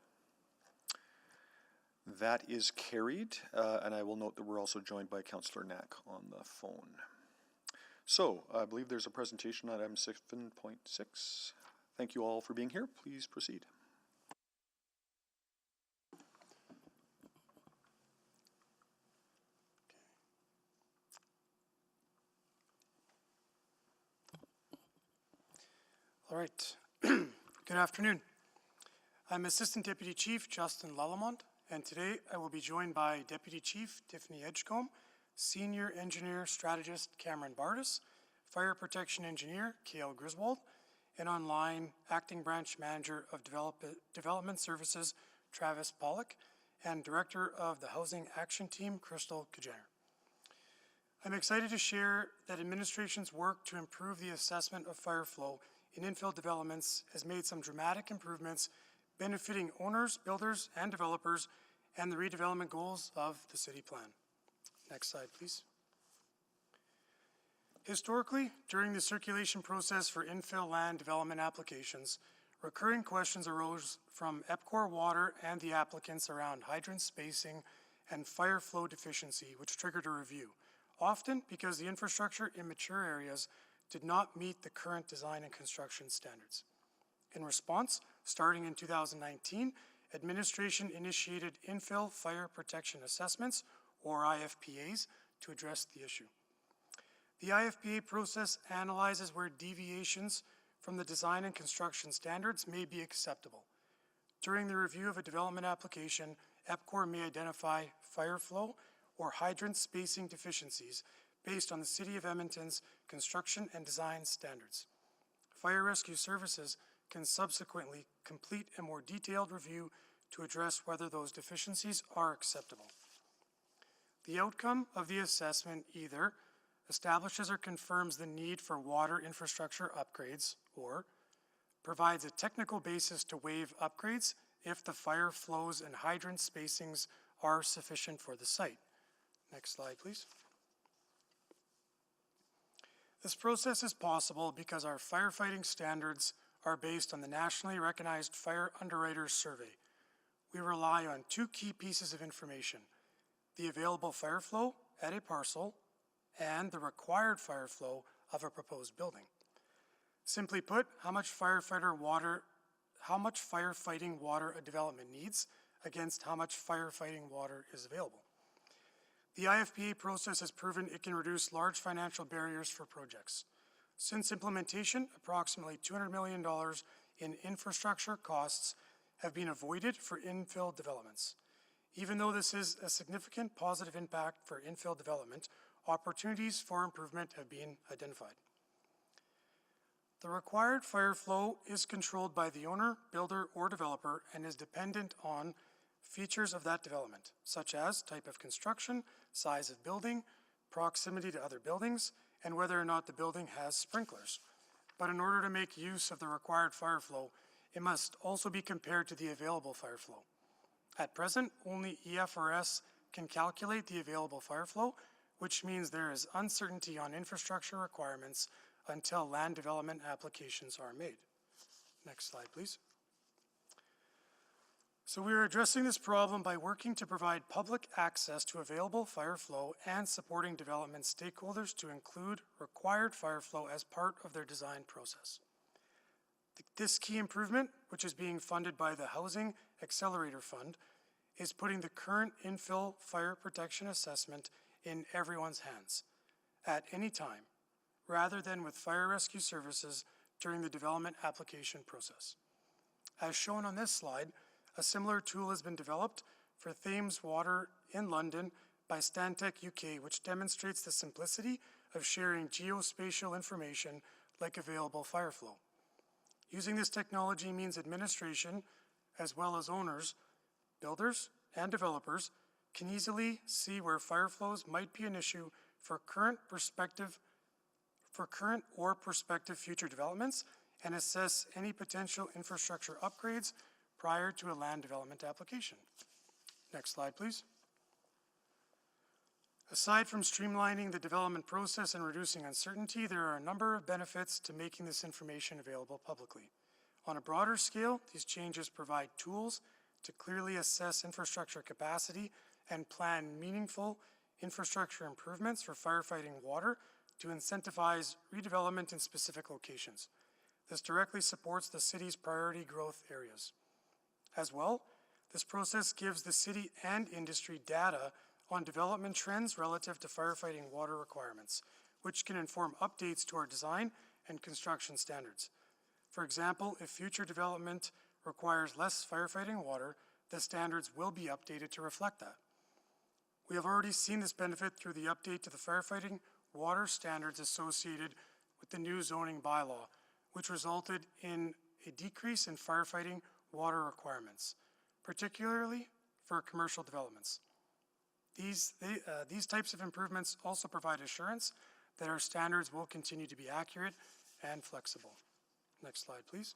That is carried, and I will note that we're also joined by Councillor Knack on the phone. So, I believe there's a presentation on item 7.6. Thank you all for being here. Please proceed. All right. Good afternoon. I'm Assistant Deputy Chief Justin Lallemont, and today I will be joined by Deputy Chief Tiffany Edgecombe, Senior Engineer Strategist Cameron Bardis, Fire Protection Engineer Kale Griswold, and online Acting Branch Manager of Development Services Travis Pollock, and Director of the Housing Action Team Crystal Kajaner. I'm excited to share that administration's work to improve the assessment of fire flow in infill developments has made some dramatic improvements benefiting owners, builders, and developers and the redevelopment goals of the city plan. Next slide, please. Historically, during the circulation process for infill land development applications, recurring questions arose from EPCOR Water and the applicants around hydrant spacing and fire flow deficiency, which triggered a review, often because the infrastructure in mature areas did not meet the current design and construction standards. In response, starting in 2019, administration initiated infill fire protection assessments, or IFPAs, to address the issue. The IFPA process analyzes where deviations from the design and construction standards may be acceptable. During the review of a development application, EPCOR may identify fire flow or hydrant spacing deficiencies based on the City of Edmonton's construction and design standards. Fire Rescue Services can subsequently complete a more detailed review to address whether those deficiencies are acceptable. The outcome of the assessment either establishes or confirms the need for water infrastructure upgrades, or provides a technical basis to waive upgrades if the fire flows and hydrant spacings are sufficient for the site. Next slide, please. This process is possible because our firefighting standards are based on the nationally recognized Fire Underwriters Survey. We rely on two key pieces of information: the available fire flow at a parcel and the required fire flow of a proposed building. Simply put, how much firefighting water a development needs against how much firefighting water is available. The IFPA process has proven it can reduce large financial barriers for projects. Since implementation, approximately $200 million in infrastructure costs have been avoided for infill developments. Even though this is a significant positive impact for infill development, opportunities for improvement have been identified. The required fire flow is controlled by the owner, builder, or developer and is dependent on features of that development, such as type of construction, size of building, proximity to other buildings, and whether or not the building has sprinklers. But in order to make use of the required fire flow, it must also be compared to the available fire flow. At present, only EFRS can calculate the available fire flow, which means there is uncertainty on infrastructure requirements until land development applications are made. Next slide, please. So we are addressing this problem by working to provide public access to available fire flow and supporting development stakeholders to include required fire flow as part of their design process. This key improvement, which is being funded by the Housing Accelerator Fund, is putting the current infill fire protection assessment in everyone's hands at any time, rather than with fire rescue services during the development application process. As shown on this slide, a similar tool has been developed for Thames Water in London by Stantec UK, which demonstrates the simplicity of sharing geospatial information like available fire flow. Using this technology means administration, as well as owners, builders, and developers can easily see where fire flows might be an issue for current or prospective future developments and assess any potential infrastructure upgrades prior to a land development application. Next slide, please. Aside from streamlining the development process and reducing uncertainty, there are a number of benefits to making this information available publicly. On a broader scale, these changes provide tools to clearly assess infrastructure capacity and plan meaningful infrastructure improvements for firefighting water to incentivize redevelopment in specific locations. This directly supports the city's priority growth areas. As well, this process gives the city and industry data on development trends relative to firefighting water requirements, which can inform updates to our design and construction standards. For example, if future development requires less firefighting water, the standards will be updated to reflect that. We have already seen this benefit through the update to the firefighting water standards associated with the new zoning bylaw, which resulted in a decrease in firefighting water requirements, particularly for commercial developments. These types of improvements also provide assurance that our standards will continue to be accurate and flexible. Next slide, please.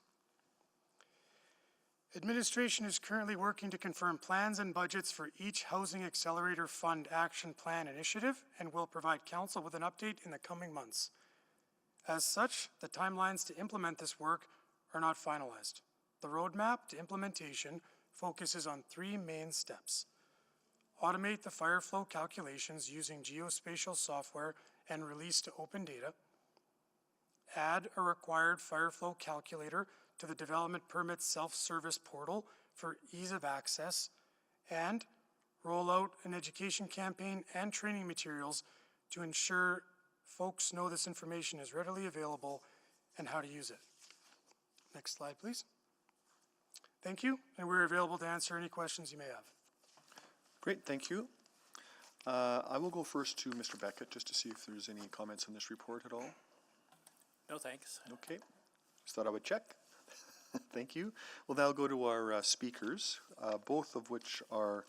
Administration is currently working to confirm plans and budgets for each Housing Accelerator Fund Action Plan initiative and will provide Council with an update in the coming months. As such, the timelines to implement this work are not finalized. The roadmap to implementation focuses on 3 main steps. Automate the fire flow calculations using geospatial software and release to open data. Add a required fire flow calculator to the development permit self-service portal for ease of access, and roll out an education campaign and training materials to ensure folks know this information is readily available and how to use it. Next slide, please. Thank you, and we're available to answer any questions you may have. Great, thank you. I will go first to Mr. Beckett just to see if there's any comments on this report at all. No, thanks. Okay, just thought I would check. Thank you. We'll now go to our speakers, both of which are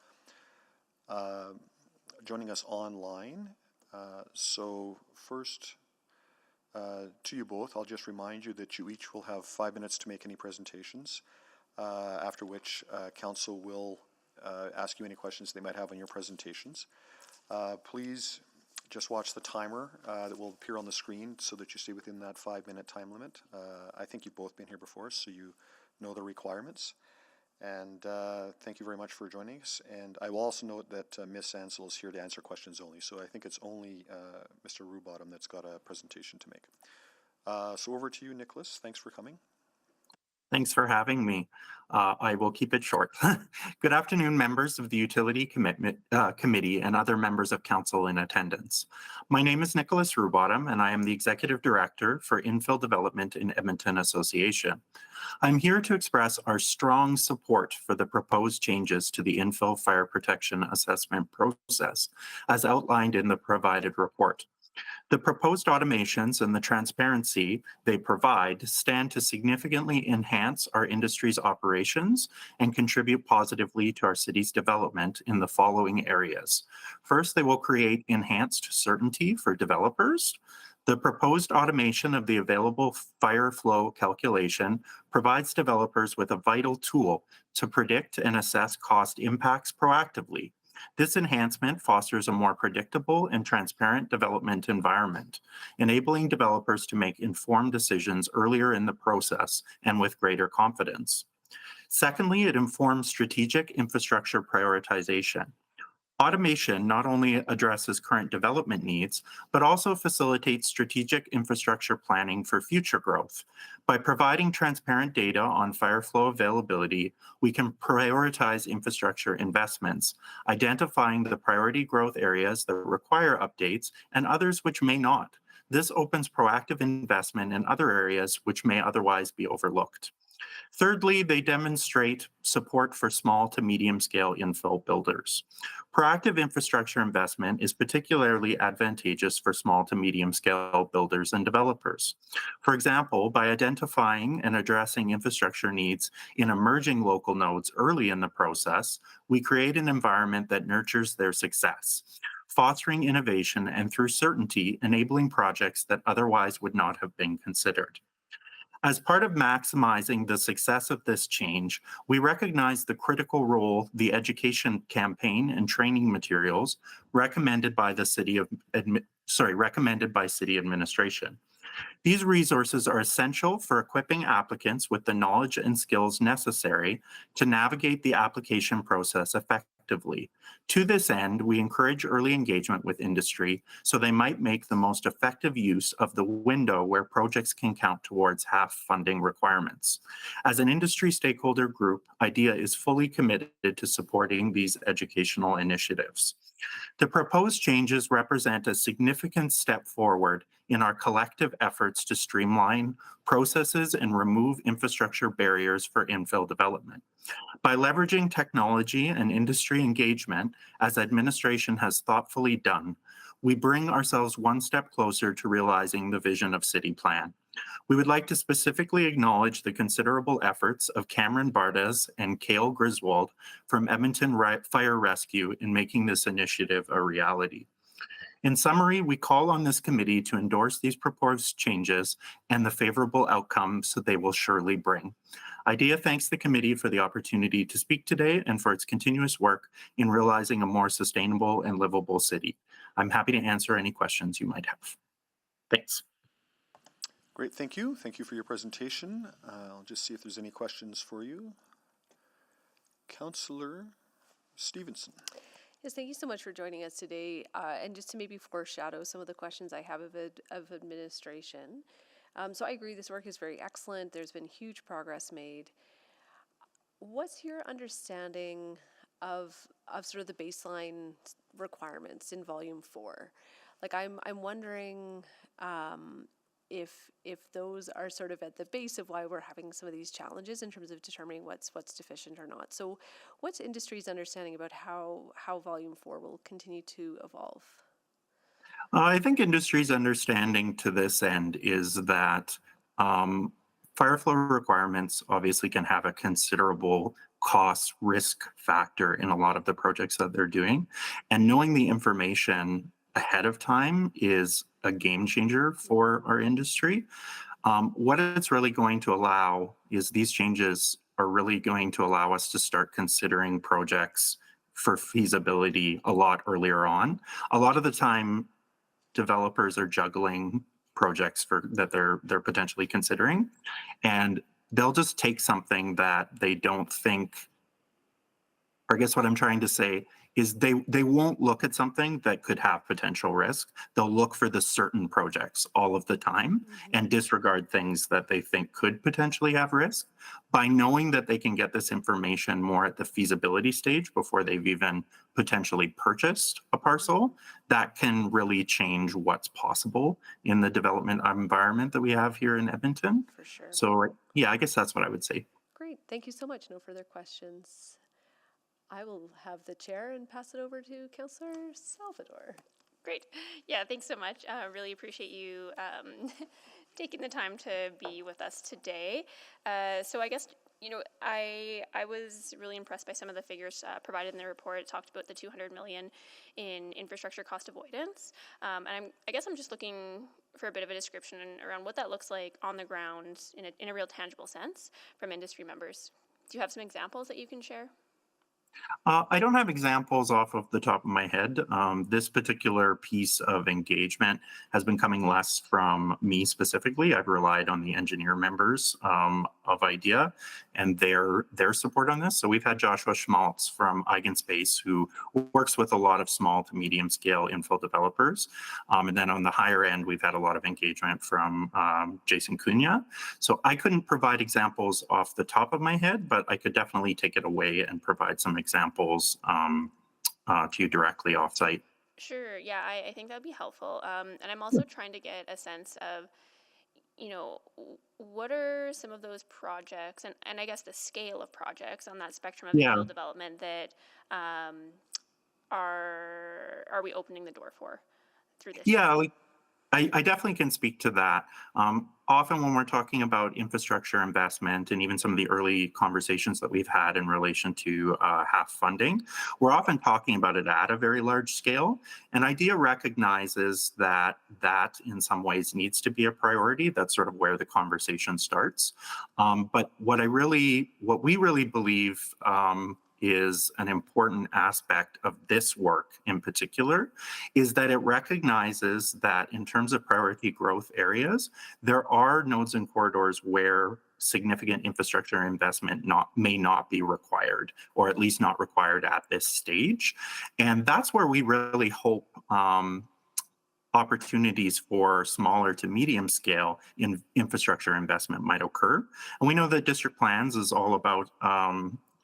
joining us online. So first, to you both, I'll just remind you that you each will have 5 minutes to make any presentations, after which Council will ask you any questions they might have on your presentations. Please just watch the timer that will appear on the screen so that you stay within that 5-minute time limit. I think you've both been here before, so you know the requirements. And thank you very much for joining us. And I will also note that Ms. Ansel is here to answer questions only, so I think it's only Mr. Rubottom that's got a presentation to make. So over to you, Nicholas. Thanks for coming. Thanks for having me. I will keep it short. Good afternoon, members of the Utility Committee and other members of Council in attendance. My name is Nicholas Rubottom, and I am the Executive Director for Infill Development in Edmonton Association. I'm here to express our strong support for the proposed changes to the infill fire protection assessment process, as outlined in the provided report. The proposed automations and the transparency they provide stand to significantly enhance our industry's operations and contribute positively to our city's development in the following areas. First, they will create enhanced certainty for developers. The proposed automation of the available fire flow calculation provides developers with a vital tool to predict and assess cost impacts proactively. This enhancement fosters a more predictable and transparent development environment, enabling developers to make informed decisions earlier in the process and with greater confidence. Secondly, it informs strategic infrastructure prioritization. Automation not only addresses current development needs, but also facilitates strategic infrastructure planning for future growth. By providing transparent data on fire flow availability, we can prioritize infrastructure investments, identifying the priority growth areas that require updates and others which may not. This opens proactive investment in other areas which may otherwise be overlooked. Thirdly, they demonstrate support for small to medium scale infill builders. Proactive infrastructure investment is particularly advantageous for small to medium scale builders and developers. For example, by identifying and addressing infrastructure needs in emerging local nodes early in the process, we create an environment that nurtures their success, fostering innovation and through certainty, enabling projects that otherwise would not have been considered. As part of maximizing the success of this change, we recognize the critical role the education campaign and training materials recommended by city administration. These resources are essential for equipping applicants with the knowledge and skills necessary to navigate the application process effectively. To this end, we encourage early engagement with industry so they might make the most effective use of the window where projects can count towards half funding requirements. As an industry stakeholder group, IDEA is fully committed to supporting these educational initiatives. The proposed changes represent a significant step forward in our collective efforts to streamline processes and remove infrastructure barriers for infill development. By leveraging technology and industry engagement, as administration has thoughtfully done, we bring ourselves one step closer to realizing the vision of City Plan. We would like to specifically acknowledge the considerable efforts of Cameron Bardes and Cale Griswold from Edmonton Fire Rescue in making this initiative a reality. In summary, we call on this committee to endorse these proposed changes and the favorable outcomes that they will surely bring. IDEA thanks the committee for the opportunity to speak today and for its continuous work in realizing a more sustainable and livable city. I'm happy to answer any questions you might have. Thanks. Great, thank you. Thank you for your presentation. I'll just see if there's any questions for you. Councillor Stevenson. Yes, thank you so much for joining us today. And just to maybe foreshadow some of the questions I have of administration. So I agree, this work is very excellent. There's been huge progress made. What's your understanding of sort of the baseline requirements in Volume 4? Like I'm wondering if those are sort of at the base of why we're having some of these challenges in terms of determining what's deficient or not. So what's industry's understanding about how Volume 4 will continue to evolve? I think industry's understanding to this end is that fire flow requirements obviously can have a considerable cost risk factor in a lot of the projects that they're doing. And knowing the information ahead of time is a game changer for our industry. What it's really going to allow is these changes are really going to allow us to start considering projects for feasibility a lot earlier on. A lot of the time, developers are juggling projects that they're potentially considering, and they'll just take something that they don't think, or I guess what I'm trying to say is they won't look at something that could have potential risk. They'll look for the certain projects all of the time and disregard things that they think could potentially have risk. By knowing that they can get this information more at the feasibility stage before they've even potentially purchased a parcel, that can really change what's possible in the development environment that we have here in Edmonton. For sure. So yeah, I guess that's what I would say. Great. Thank you so much. No further questions. I will have the chair and pass it over to Councillor Salvador. Great. Yeah, thanks so much. Really appreciate you taking the time to be with us today. So I guess, you know, I was really impressed by some of the figures provided in the report. It talked about the $200 million in infrastructure cost avoidance. And I guess I'm just looking for a bit of a description around what that looks like on the ground in a real tangible sense from industry members. Do you have some examples that you can share? I don't have examples off of the top of my head. This particular piece of engagement has been coming less from me specifically. I've relied on the engineer members of IDEA and their support on this. So we've had Joshua Schmaltz from Eigenspace, who works with a lot of small to medium scale infill developers. And then on the higher end, we've had a lot of engagement from Jason Cunha. So I couldn't provide examples off the top of my head, but I could definitely take it away and provide some examples to you directly offsite. Sure. Yeah, I think that would be helpful. And I'm also trying to get a sense of, you know, what are some of those projects and I guess the scale of projects on that spectrum of infill development that are we opening the door for through this? Yeah, like I definitely can speak to that. Often when we're talking about infrastructure investment and even some of the early conversations that we've had in relation to HAF funding, we're often talking about it at a very large scale. And IDEA recognizes that in some ways needs to be a priority. That's sort of where the conversation starts. But what we really believe is an important aspect of this work in particular is that it recognizes that in terms of priority growth areas, there are nodes and corridors where significant infrastructure investment may not be required, or at least not required at this stage. And that's where we really hope opportunities for smaller to medium scale in infrastructure investment might occur. And we know that district plans is all about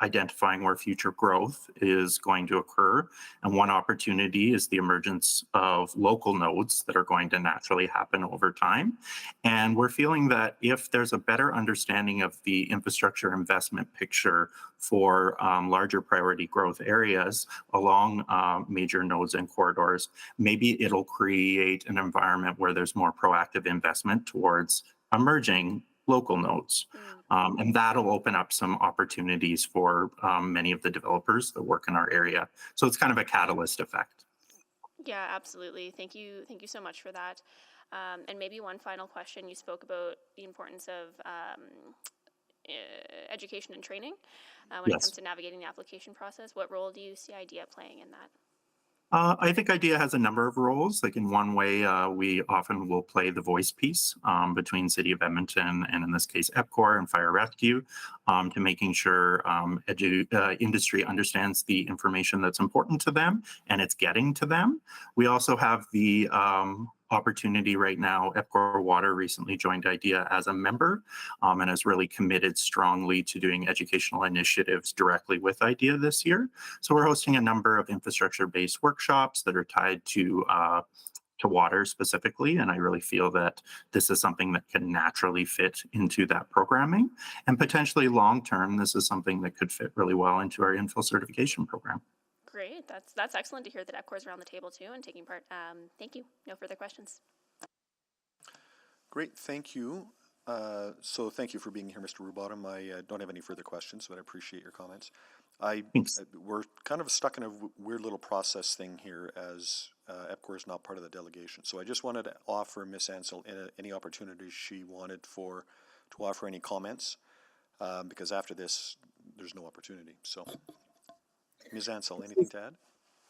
identifying where future growth is going to occur. And one opportunity is the emergence of local nodes that are going to naturally happen over time. And we're feeling that if there's a better understanding of the infrastructure investment picture for larger priority growth areas along major nodes and corridors, maybe it'll create an environment where there's more proactive investment towards emerging local nodes. And that'll open up some opportunities for many of the developers that work in our area. So it's kind of a catalyst effect. Yeah, absolutely. Thank you so much for that. And maybe one final question. You spoke about the importance of education and training when it comes to navigating the application process. What role do you see IDEA playing in that? I think IDEA has a number of roles. Like in one way, we often will play the voice piece between City of Edmonton and in this case, EPCOR and Fire Rescue to making sure industry understands the information that's important to them and it's getting to them. We also have the opportunity right now. EPCOR Water recently joined IDEA as a member and has really committed strongly to doing educational initiatives directly with IDEA this year. So we're hosting a number of infrastructure-based workshops that are tied to water specifically, and I really feel that this is something that can naturally fit into that programming. And potentially long-term, this is something that could fit really well into our infill certification program. Great. That's excellent to hear that EPCOR is around the table too and taking part. Thank you. No further questions. Great, thank you. So thank you for being here, Mr. Rubottom. I don't have any further questions, but I appreciate your comments. We're kind of stuck in a weird little process thing here as EPCOR is not part of the delegation. So I just wanted to offer Ms. Ansel any opportunities she wanted to offer any comments because after this, there's no opportunity. So Ms. Ansel, anything to add?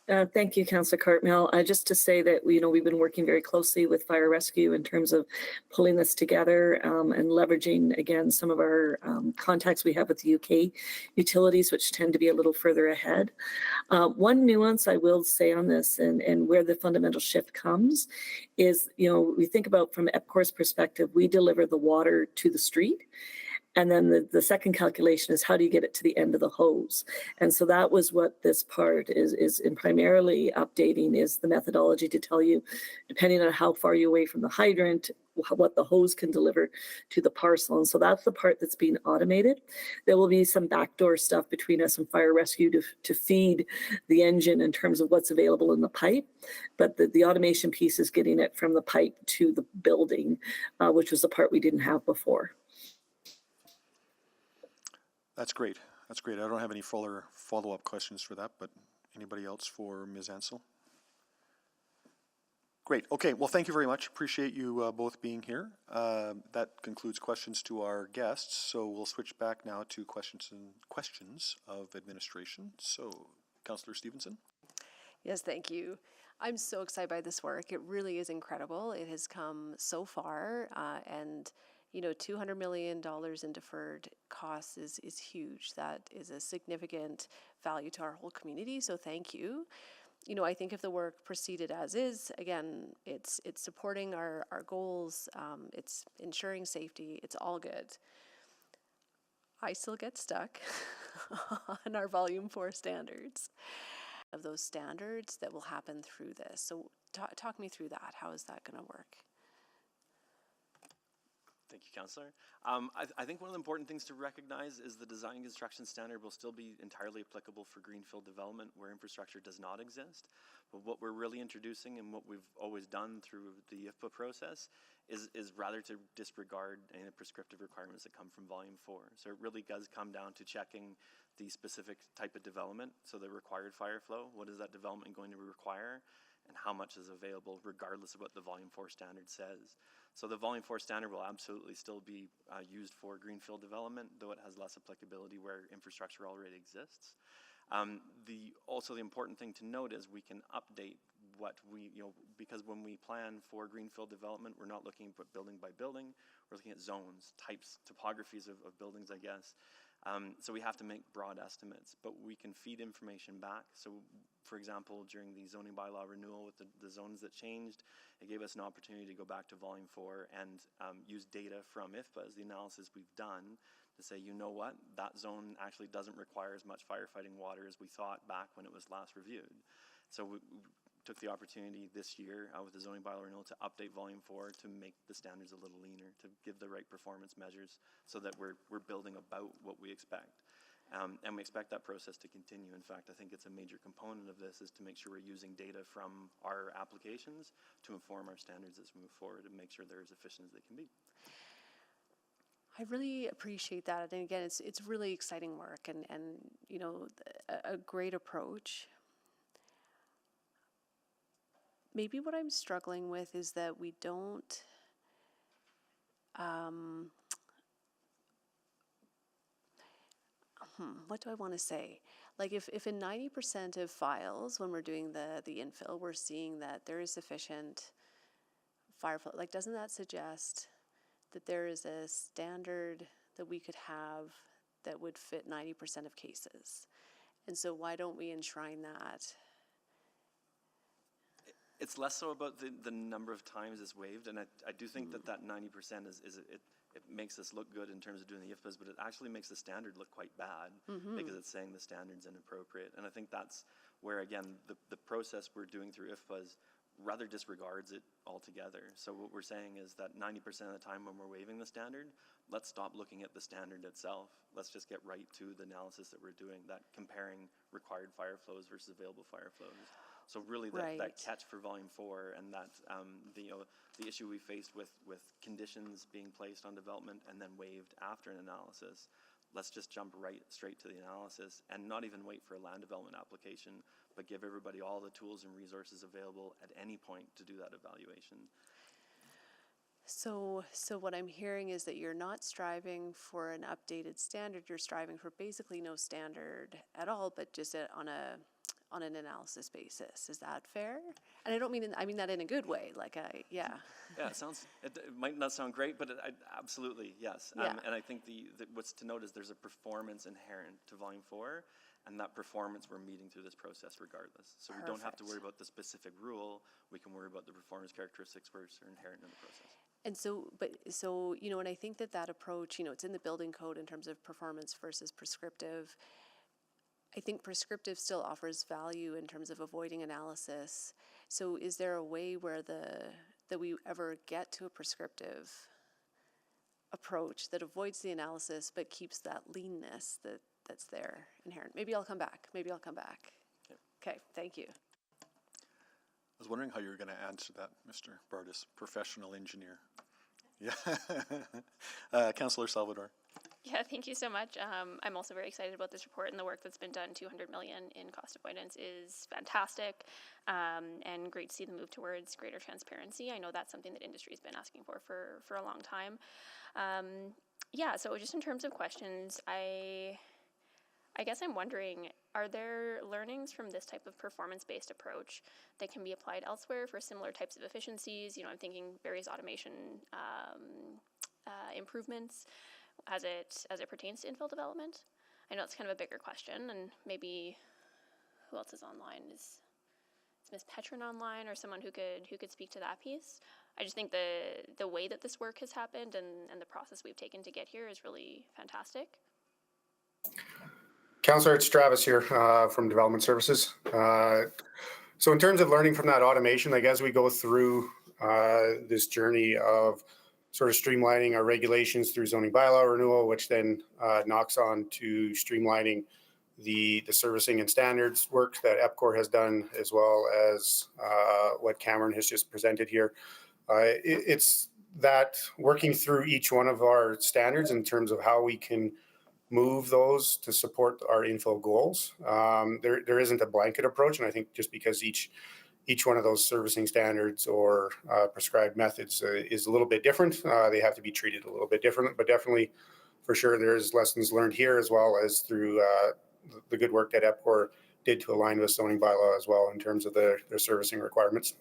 Thank you, Councillor Cartmel. Just to say that we've been working very closely with Fire Rescue in terms of pulling this together and leveraging again some of our contacts we have with the UK utilities, which tend to be a little further ahead. One nuance I will say on this, and where the fundamental shift comes, is we think about from EPCOR's perspective, we deliver the water to the street. And then the second calculation is how do you get it to the end of the hose? And so that was what this part is in primarily updating, is the methodology to tell you, depending on how far you're away from the hydrant, what the hose can deliver to the parcel. And so that's the part that's being automated. There will be some backdoor stuff between us and Fire Rescue to feed the engine in terms of what's available in the pipe. But the automation piece is getting it from the pipe to the building, which was the part we didn't have before. That's great. That's great. I don't have any fuller follow-up questions for that, but anybody else for Ms. Ansell? Great. Okay. Well, thank you very much. Appreciate you both being here. That concludes questions to our guests. So we'll switch back now to questions of administration. So, Councillor Stevenson. Yes, thank you. I'm so excited by this work. It really is incredible. It has come so far, and $200 million in deferred costs is huge. That is a significant value to our whole community, so thank you. I think if the work proceeded as is, again, it's supporting our goals, it's ensuring safety, it's all good. I still get stuck on our Volume 4 standards. Of those standards that will happen through this. So talk me through that. How is that going to work? Thank you, Councillor. I think one of the important things to recognize is the design and construction standard will still be entirely applicable for greenfield development where infrastructure does not exist. But what we're really introducing and what we've always done through the IFPA process is rather to disregard any prescriptive requirements that come from Volume 4. So it really does come down to checking the specific type of development, so the required fire flow, what is that development going to require, and how much is available regardless of what the Volume 4 standard says. So the Volume 4 standard will absolutely still be used for greenfield development, though it has less applicability where infrastructure already exists. Also the important thing to note is we can update what we, because when we plan for greenfield development, we're not looking at building by building, we're looking at zones, types, topographies of buildings, I guess. So we have to make broad estimates, but we can feed information back. So for example, during the zoning bylaw renewal with the zones that changed, it gave us an opportunity to go back to Volume 4 and use data from IFPA as the analysis we've done to say, you know what, that zone actually doesn't require as much firefighting water as we thought back when it was last reviewed. So we took the opportunity this year with the zoning bylaw renewal to update Volume 4 to make the standards a little leaner, to give the right performance measures so that we're building about what we expect. And we expect that process to continue. In fact, I think it's a major component of this is to make sure we're using data from our applications to inform our standards as we move forward and make sure they're as efficient as they can be. I really appreciate that. And again, it's really exciting work and a great approach. Maybe what I'm struggling with is that we don't what do I want to say? Like if in 90% of files, when we're doing the infill, we're seeing that there is sufficient fire flow, like doesn't that suggest that there is a standard that we could have that would fit 90% of cases? And so why don't we enshrine that? It's less so about the number of times it's waived, and I do think that 90% it makes us look good in terms of doing the IFPAs, but it actually makes the standard look quite bad because it's saying the standard's inappropriate. And I think that's where, again, the process we're doing through IFPAs rather disregards it altogether. So what we're saying is that 90% of the time when we're waiving the standard, let's stop looking at the standard itself. Let's just get right to the analysis that we're doing, that comparing required fire flows versus available fire flows. So really that catch for Volume 4 and that the issue we faced with conditions being placed on development and then waived after an analysis, let's just jump straight to the analysis and not even wait for a land development application, but give everybody all the tools and resources available at any point to do that evaluation. So what I'm hearing is that you're not striving for an updated standard, you're striving for basically no standard at all, but just on an analysis basis. Is that fair? And I don't mean, I mean that in a good way, like yeah. Yeah, it might not sound great, but absolutely, yes. Yeah. And I think what's to note is there's a performance inherent to Volume 4, and that performance we're meeting through this process regardless. So we don't have to worry about the specific rule. We can worry about the performance characteristics which are inherent in the process. And so, you know, and I think that approach, you know, it's in the building code in terms of performance versus prescriptive. I think prescriptive still offers value in terms of avoiding analysis. So is there a way where that we ever get to a prescriptive approach that avoids the analysis but keeps that leanness that's there inherent? Maybe I'll come back. Okay, thank you. I was wondering how you were going to answer that, Mr. Bardis, professional engineer. Yeah. Councillor Salvador. Yeah, thank you so much. I'm also very excited about this report and the work that's been done. 200 million in cost avoidance is fantastic, and great to see the move towards greater transparency. I know that's something that industry's been asking for a long time. Yeah, so just in terms of questions, I guess I'm wondering, are there learnings from this type of performance-based approach that can be applied elsewhere for similar types of efficiencies? You know, I'm thinking various automation improvements as it pertains to infill development. I know it's kind of a bigger question, and maybe who else is online? Is Ms. Petrin online, or someone who could speak to that piece? I just think the way that this work has happened and the process we've taken to get here is really fantastic. Councillor, it's Travis here from Development Services. So in terms of learning from that automation, like as we go through this journey of sort of streamlining our regulations through zoning bylaw renewal, which then knocks on to streamlining the servicing and standards work that EPCOR has done, as well as what Cameron has just presented here. It's that working through each one of our standards in terms of how we can move those to support our infill goals. There isn't a blanket approach, and I think just because each one of those servicing standards or prescribed methods is a little bit different, they have to be treated a little bit different. But definitely, for sure, there's lessons learned here, as well as through the good work that EPCOR did to align with zoning bylaw as well in terms of their servicing requirements.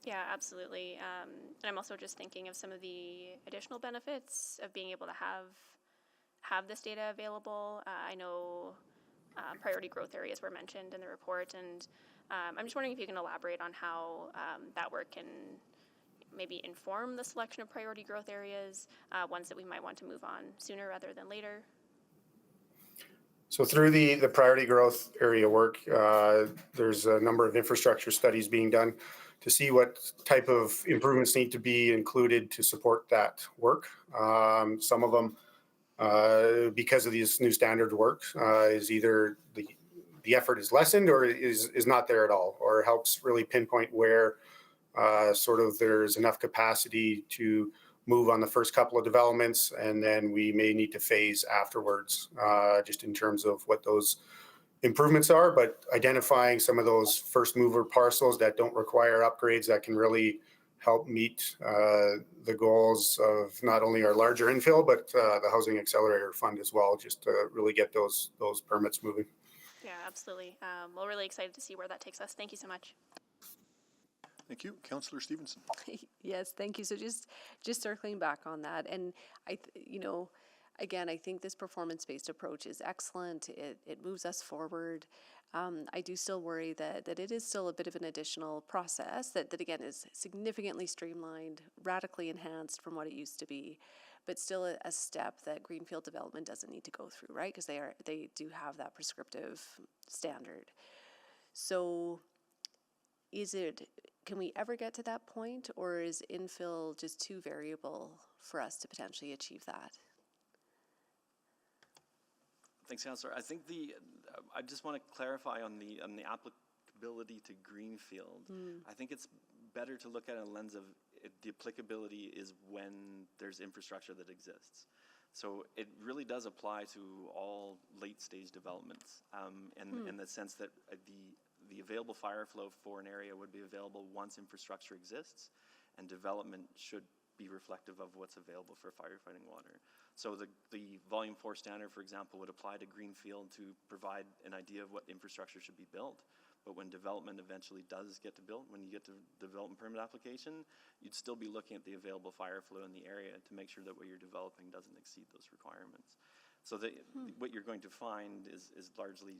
Yeah, absolutely. And I'm also just thinking of some of the additional benefits of being able to have this data available. I know priority growth areas were mentioned in the report, and I'm just wondering if you can elaborate on how that work can maybe inform the selection of priority growth areas, ones that we might want to move on sooner rather than later. So through the priority growth area work, there's a number of infrastructure studies being done to see what type of improvements need to be included to support that work. Some of them, because of these new standard work, is either the effort is lessened or is not there at all, or helps really pinpoint where sort of there's enough capacity to move on the first couple of developments, and then we may need to phase afterwards, just in terms of what those improvements are, but identifying some of those first mover parcels that don't require upgrades that can really help meet the goals of not only our larger infill, but the Housing Accelerator Fund as well, just to really get those permits moving. Yeah, absolutely. Well, really excited to see where that takes us. Thank you so much. Thank you. Councillor Stevenson. Yes, thank you. So just circling back on that, and you know, again, I think this performance-based approach is excellent. It moves us forward. I do still worry that it is still a bit of an additional process that again is significantly streamlined, radically enhanced from what it used to be, but still a step that greenfield development doesn't need to go through, right? Because they do have that prescriptive standard. So can we ever get to that point, or is infill just too variable for us to potentially achieve that? Thanks, Councillor. I think I just want to clarify on the applicability to greenfield. I think it's better to look at a lens of the applicability is when there's infrastructure that exists. So it really does apply to all late stage developments, in the sense that the available fire flow for an area would be available once infrastructure exists, and development should be reflective of what's available for firefighting water. So the volume 4 standard, for example, would apply to greenfield to provide an idea of what infrastructure should be built. But when development eventually does get to build, when you get to development permit application, you'd still be looking at the available fire flow in the area to make sure that what you're developing doesn't exceed those requirements. So what you're going to find is largely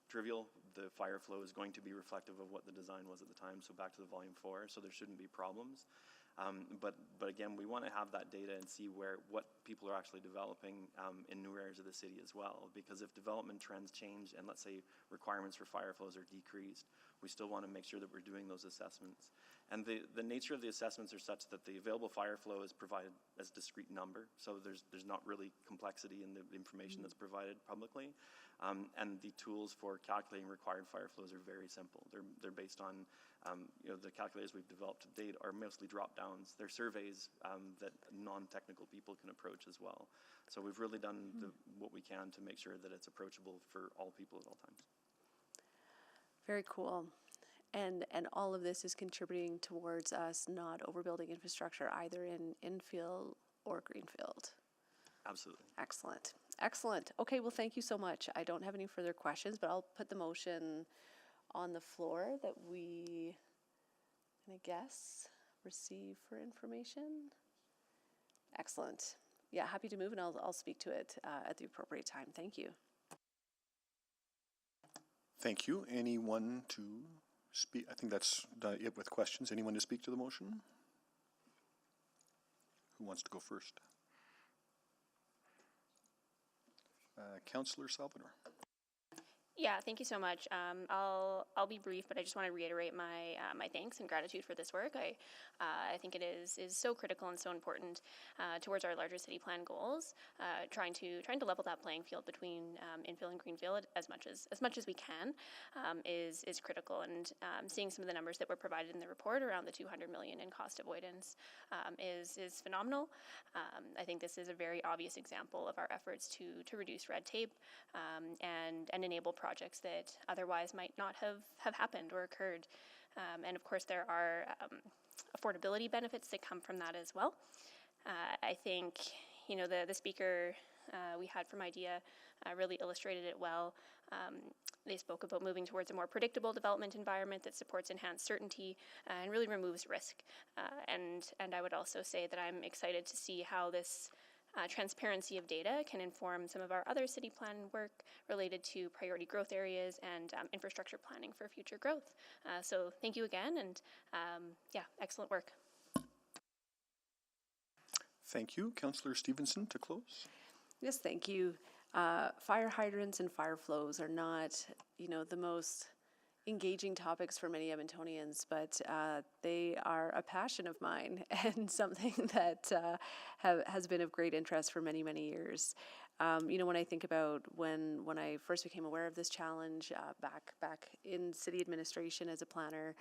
trivial. The fire flow is going to be reflective of what the design was at the time, so back to the volume 4, so there shouldn't be problems. But again, we want to have that data and see what people are actually developing in new areas of the city as well. Because if development trends change and let's say requirements for fire flows are decreased, we still want to make sure that we're doing those assessments. And the nature of the assessments are such that the available fire flow is provided as a discrete number, so there's not really complexity in the information that's provided publicly. And the tools for calculating required fire flows are very simple. They're based on the calculators we've developed to date are mostly drop downs. They're surveys that non-technical people can approach as well. So we've really done what we can to make sure that it's approachable for all people at all times. Very cool. And all of this is contributing towards us not overbuilding infrastructure either in infill or greenfield. Absolutely. Excellent. Excellent. Okay, well, thank you so much. I don't have any further questions, but I'll put the motion on the floor that we, I guess, receive for information. Excellent. Yeah, happy to move, and I'll speak to it at the appropriate time. Thank you. Thank you. Anyone to speak? I think that's it with questions. Anyone to speak to the motion? Who wants to go first? Councillor Salvador. Yeah, thank you so much. I'll be brief, but I just want to reiterate my my thanks and gratitude for this work. I think it is so critical and so important towards our larger city plan goals. Trying to level that playing field between infill and greenfield as much as we can is critical. And seeing some of the numbers that were provided in the report around the 200 million in cost avoidance is phenomenal. I think this is a very obvious example of our efforts to reduce red tape and enable projects that otherwise might not have happened or occurred. And of course, there are affordability benefits that come from that as well. I think, the speaker we had from IDEA really illustrated it well. They spoke about moving towards a more predictable development environment that supports enhanced certainty and really removes risk. And I would also say that I'm excited to see how this transparency of data can inform some of our other city plan work related to priority growth areas and infrastructure planning for future growth. So thank you again, and excellent work. Thank you. Councillor Stevenson to close. Yes, thank you. Fire hydrants and fire flows are not, the most engaging topics for many Edmontonians, but they are a passion of mine and something that has been of great interest for many, many years. When I think about when I first became aware of this challenge back in city administration as a planner,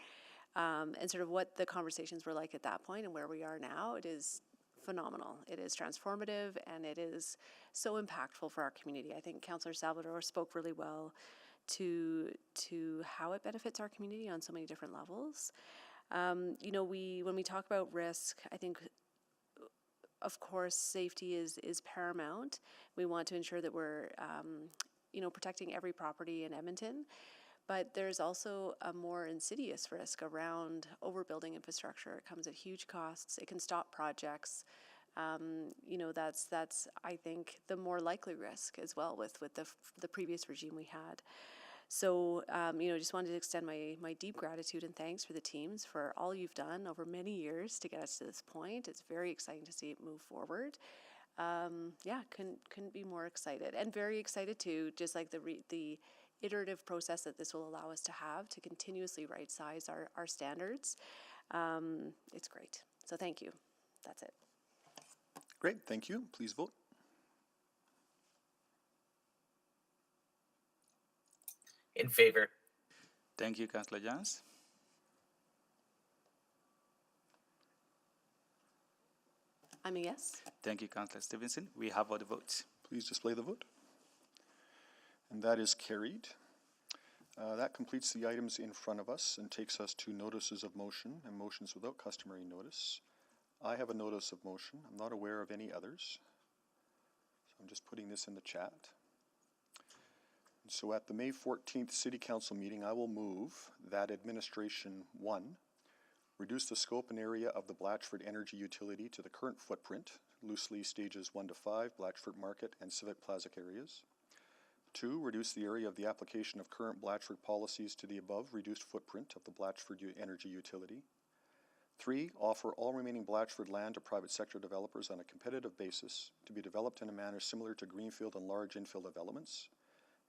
and sort of what the conversations were like at that point and where we are now, it is phenomenal. It is transformative, and it is so impactful for our community. I think Councillor Salvador spoke really well to how it benefits our community on so many different levels. When we talk about risk, I think, of course, safety is paramount. We want to ensure that we're, protecting every property in Edmonton. But there's also a more insidious risk around overbuilding infrastructure. It comes at huge costs. It can stop projects. That's I think the more likely risk as well with the previous regime we had. So just wanted to extend my deep gratitude and thanks for the teams for all you've done over many years to get us to this point. It's very exciting to see it move forward. Couldn't be more excited, and very excited too, just like the iterative process that this will allow us to have to continuously right size our standards. It's great. So thank you. That's it. Great, thank you. Please vote. In favor. Thank you, Councillor Jans. I'm a yes. Thank you, Councillor Stevenson. We have all the votes. Please display the vote. And that is carried. That completes the items in front of us and takes us to notices of motion and motions without customary notice. I have a notice of motion. I'm not aware of any others. So I'm just putting this in the chat. And so at the May 14th City Council meeting, I will move that Administration 1 reduce the scope and area of the Blatchford Energy Utility to the current footprint, loosely stages 1 to 5, Blatchford Market and Civic Plaza areas. 2, reduce the area of the application of current Blatchford policies to the above reduced footprint of the Blatchford Energy Utility. 3, offer all remaining Blatchford land to private sector developers on a competitive basis to be developed in a manner similar to greenfield and large infill developments,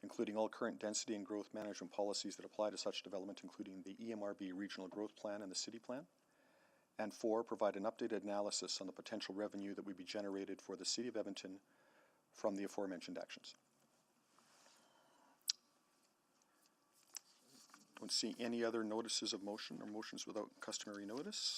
including all current density and growth management policies that apply to such development, including the EMRB Regional Growth Plan and the City Plan. And 4, provide an updated analysis on the potential revenue that would be generated for the City of Edmonton from the aforementioned actions. Don't see any other notices of motion or motions without customary notice.